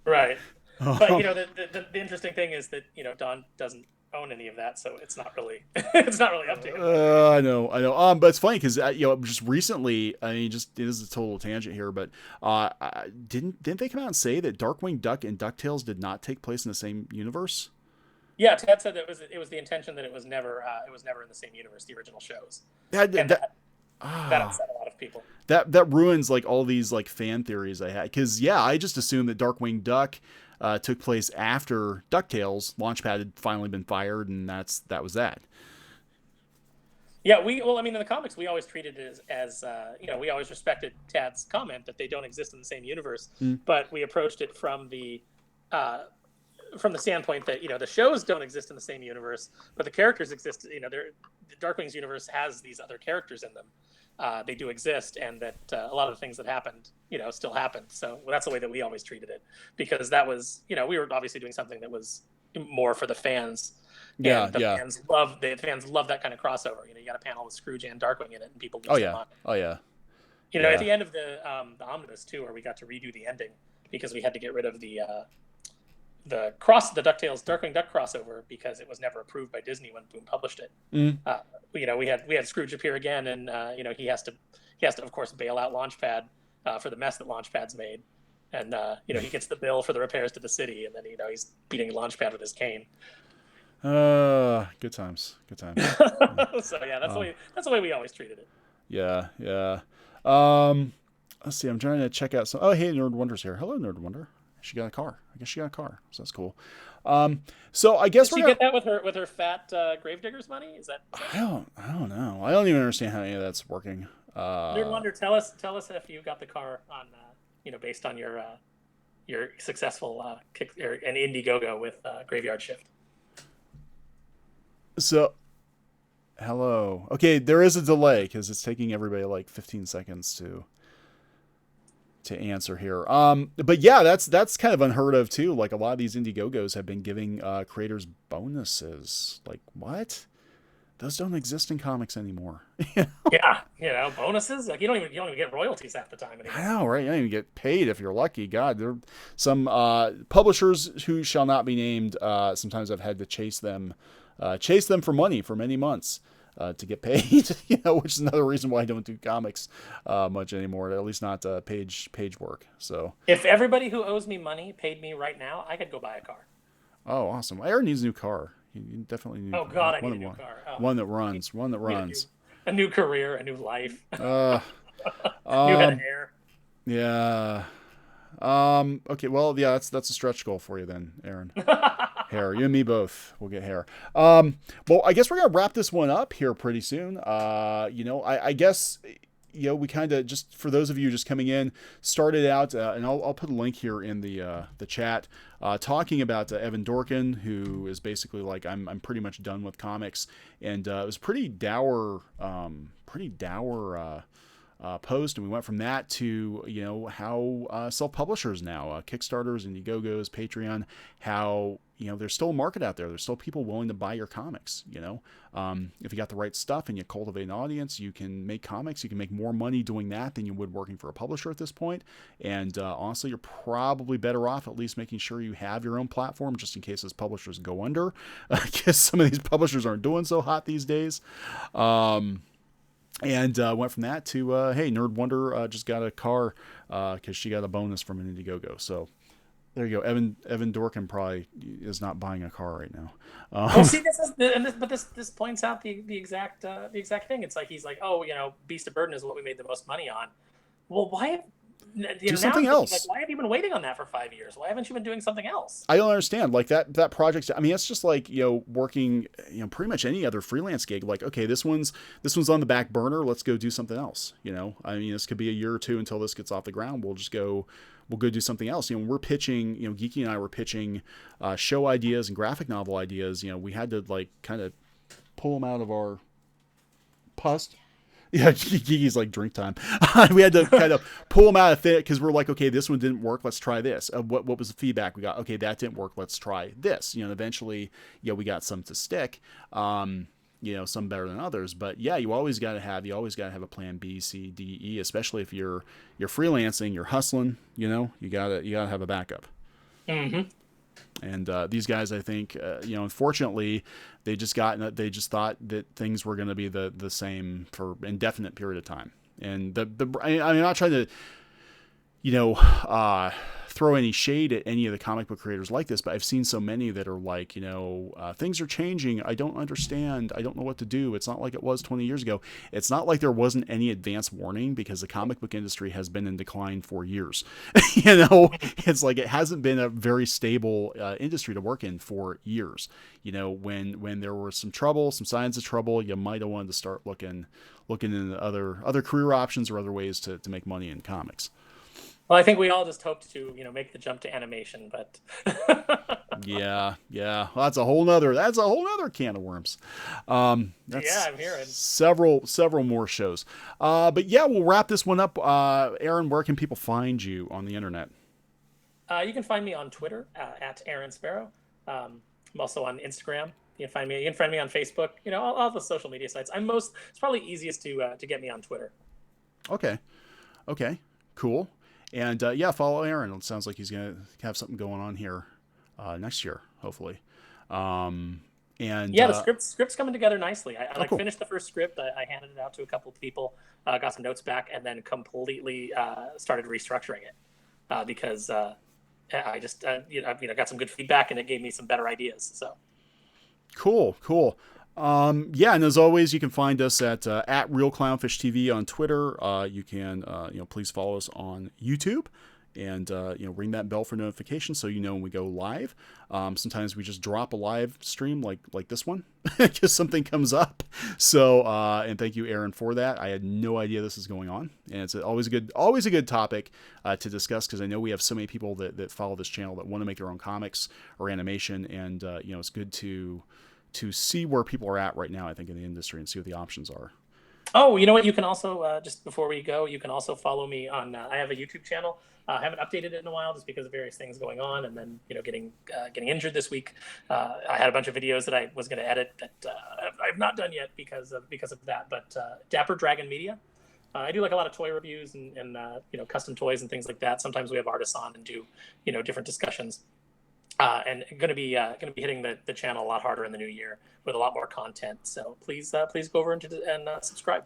Speaker 2: Right. But the interesting thing is that Don doesn't own any of that, so it's not really up to him.
Speaker 1: I know. But it's funny because just recently, I mean, this is a total tangent here, but didn't they come out and say that Darkwing Duck and DuckTales did not take place in the same universe?
Speaker 2: Yeah, Ted said that it was the intention that it was never in the same universe, the original shows. That upset a lot of people.
Speaker 1: That ruins like all these like fan theories I had, because I just assumed that Darkwing Duck took place after DuckTales. Launchpad had finally been fired, and that was that.
Speaker 2: Yeah, in the comics, we always treated it as we always respected Tad's comment that they don't exist in the same universe, but we approached it from the standpoint that the shows don't exist in the same universe, but the characters exist. Darkwing's universe has these other characters in them. They do exist, and that a lot of the things that happened, still happened. So that's the way that we always treated it, because that was, we were obviously doing something that was more for the fans.
Speaker 1: Yeah,
Speaker 2: fans love that kind of crossover. You got a panel with Scrooge and Darkwing in it, and people lose their mind. At the end of the omnibus too, where we got to redo the ending because we had to get rid of the DuckTales Darkwing Duck crossover because it was never approved by Disney when Boom published it. We had Scrooge appear again, and he has to of course bail out Launchpad for the mess that Launchpad's made, and he gets the bill for the repairs to the city, and then he's beating Launchpad with his cane.
Speaker 1: Good times.
Speaker 2: So yeah, that's the way we always treated it.
Speaker 1: Yeah. Let's see. I'm trying to check out some. Oh, hey, Nerd Wonder's here. Hello, Nerd Wonder. She got a car. I guess she got a car, so that's cool. So I guess
Speaker 2: did she get that with her fat Gravediggers money? Is that?
Speaker 1: I don't know. I don't even understand how any of that's working.
Speaker 2: Nerd Wonder, tell us if you got the car on, based on your successful kick or an Indiegogo with Graveyard Shift.
Speaker 1: So, hello. Okay, there is a delay because it's taking everybody like 15 seconds to answer here. But yeah, that's kind of unheard of too. Like a lot of these Indiegogos have been giving creators bonuses. Like what? Those don't exist in comics anymore.
Speaker 2: Yeah, bonuses. Like you don't even get royalties half the time anymore.
Speaker 1: I know, right? You don't even get paid if you're lucky. God, there are some publishers who shall not be named. Sometimes I've had to chase them for money for many months to get paid. Which is another reason why I don't do comics much anymore. At least not page work. So
Speaker 2: if everybody who owes me money paid me right now, I could go buy a car.
Speaker 1: Oh, awesome! Aaron needs a new car. You definitely need.
Speaker 2: Oh God, I need a new car.
Speaker 1: One that runs. One that runs.
Speaker 2: A new career, a new life. New head of hair.
Speaker 1: Yeah. Okay. Well, yeah. That's a stretch goal for you then, Aaron. Hair. You and me both. We'll get hair. Well, I guess we're gonna wrap this one up here pretty soon. I guess. We kind of, just for those of you just coming in, started out, and I'll put a link here in the chat, talking about Evan Dorkin, who is basically like, I'm pretty much done with comics, and it was pretty dour post, and we went from that to how self-publishers now, Kickstarters, Indiegogos, Patreon, how there's still a market out there. There's still people willing to buy your comics. If you got the right stuff and you cultivate an audience, you can make comics. You can make more money doing that than you would working for a publisher at this point. And honestly, you're probably better off at least making sure you have your own platform, just in case those publishers go under. I guess some of these publishers aren't doing so hot these days. And went from that to, hey, Nerd Wonder just got a car because she got a bonus from an Indiegogo. So there you go. Evan Dorkin probably is not buying a car right now.
Speaker 2: See, this points out the exact thing. It's like he's like, Beast of Burden is what we made the most money on. Well, why?
Speaker 1: Do something else.
Speaker 2: Like, why have you been waiting on that for 5 years? Why haven't you been doing something else?
Speaker 1: I don't understand. Like that project. I mean, it's just like working pretty much any other freelance gig. Like, okay, this one's on the back burner. Let's go do something else. I mean, this could be a year or two until this gets off the ground. We'll go do something else. We're pitching. Geeky and I were pitching show ideas and graphic novel ideas. We had to like kind of pull them out of our pust. Yeah, Geeky's like drink time. We had to kind of pull them out of it because we're like, okay, this one didn't work. Let's try this. What was the feedback we got? Okay, that didn't work. Let's try this. Eventually, we got some to stick. Some better than others. But yeah, you always got to have a plan B, C, D, E. Especially if you're freelancing, you're hustling. You gotta have a backup.
Speaker 2: Mm-hmm.
Speaker 1: And these guys, I think, unfortunately, they just thought that things were going to be the same for an indefinite period of time. And I'm not trying to, throw any shade at any of the comic book creators like this, but I've seen so many that are like, things are changing. I don't understand. I don't know what to do. It's not like it was 20 years ago. It's not like there wasn't any advance warning because the comic book industry has been in decline for years. It's like it hasn't been a very stable industry to work in for years. When there was some signs of trouble, you might have wanted to start looking into other career options or other ways to make money in comics.
Speaker 2: Well, I think we all just hoped to, make the jump to animation, but
Speaker 1: yeah. Well, that's a whole nother can of worms.
Speaker 2: I'm hearing
Speaker 1: several more shows. But yeah, we'll wrap this one up. Aaron, where can people find you on the internet?
Speaker 2: You can find me on Twitter at Aaron Sparrow. I'm also on Instagram. You can find me on Facebook. All the social media sites. It's probably easiest to get me on Twitter.
Speaker 1: Okay, cool. And follow Aaron. It sounds like he's going to have something going on here next year, hopefully.
Speaker 2: The script's coming together nicely. I
Speaker 1: cool.
Speaker 2: Finished the first script. I handed it out to a couple of people, got some notes back, and then completely started restructuring it because I just got some good feedback, and it gave me some better ideas. So
Speaker 1: cool. And as always, you can find us at Real Clownfish TV on Twitter. You can please follow us on YouTube. and ring that bell for notifications so you know when we go live. Sometimes we just drop a live stream like this one because something comes up. So and thank you, Aaron, for that. I had no idea this is going on, and it's always a good topic to discuss, because I know we have so many people that follow this channel that want to make their own comics or animation, and it's good to see where people are at right now, I think, in the industry, and see what the options are.
Speaker 2: Oh, you know what? You can also, just before we go, you can also follow me on, I have a YouTube channel. I haven't updated it in a while just because of various things going on, and then, getting injured this week. I had a bunch of videos that I was going to edit that I've not done yet because of that. But Dapper Dragon Media. I do like a lot of toy reviews and custom toys and things like that. Sometimes we have artists on and do different discussions. And going to be hitting the channel a lot harder in the new year with a lot more content. So please go over and subscribe.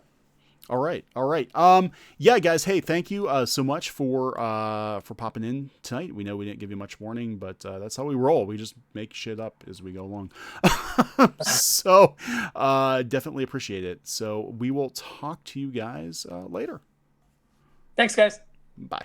Speaker 1: All right. Yeah, guys. Hey, thank you so much for popping in tonight. We know we didn't give you much warning, but that's how we roll. We just make shit up as we go along. So definitely appreciate it. So we will talk to you guys later.
Speaker 2: Thanks, guys.
Speaker 1: Bye.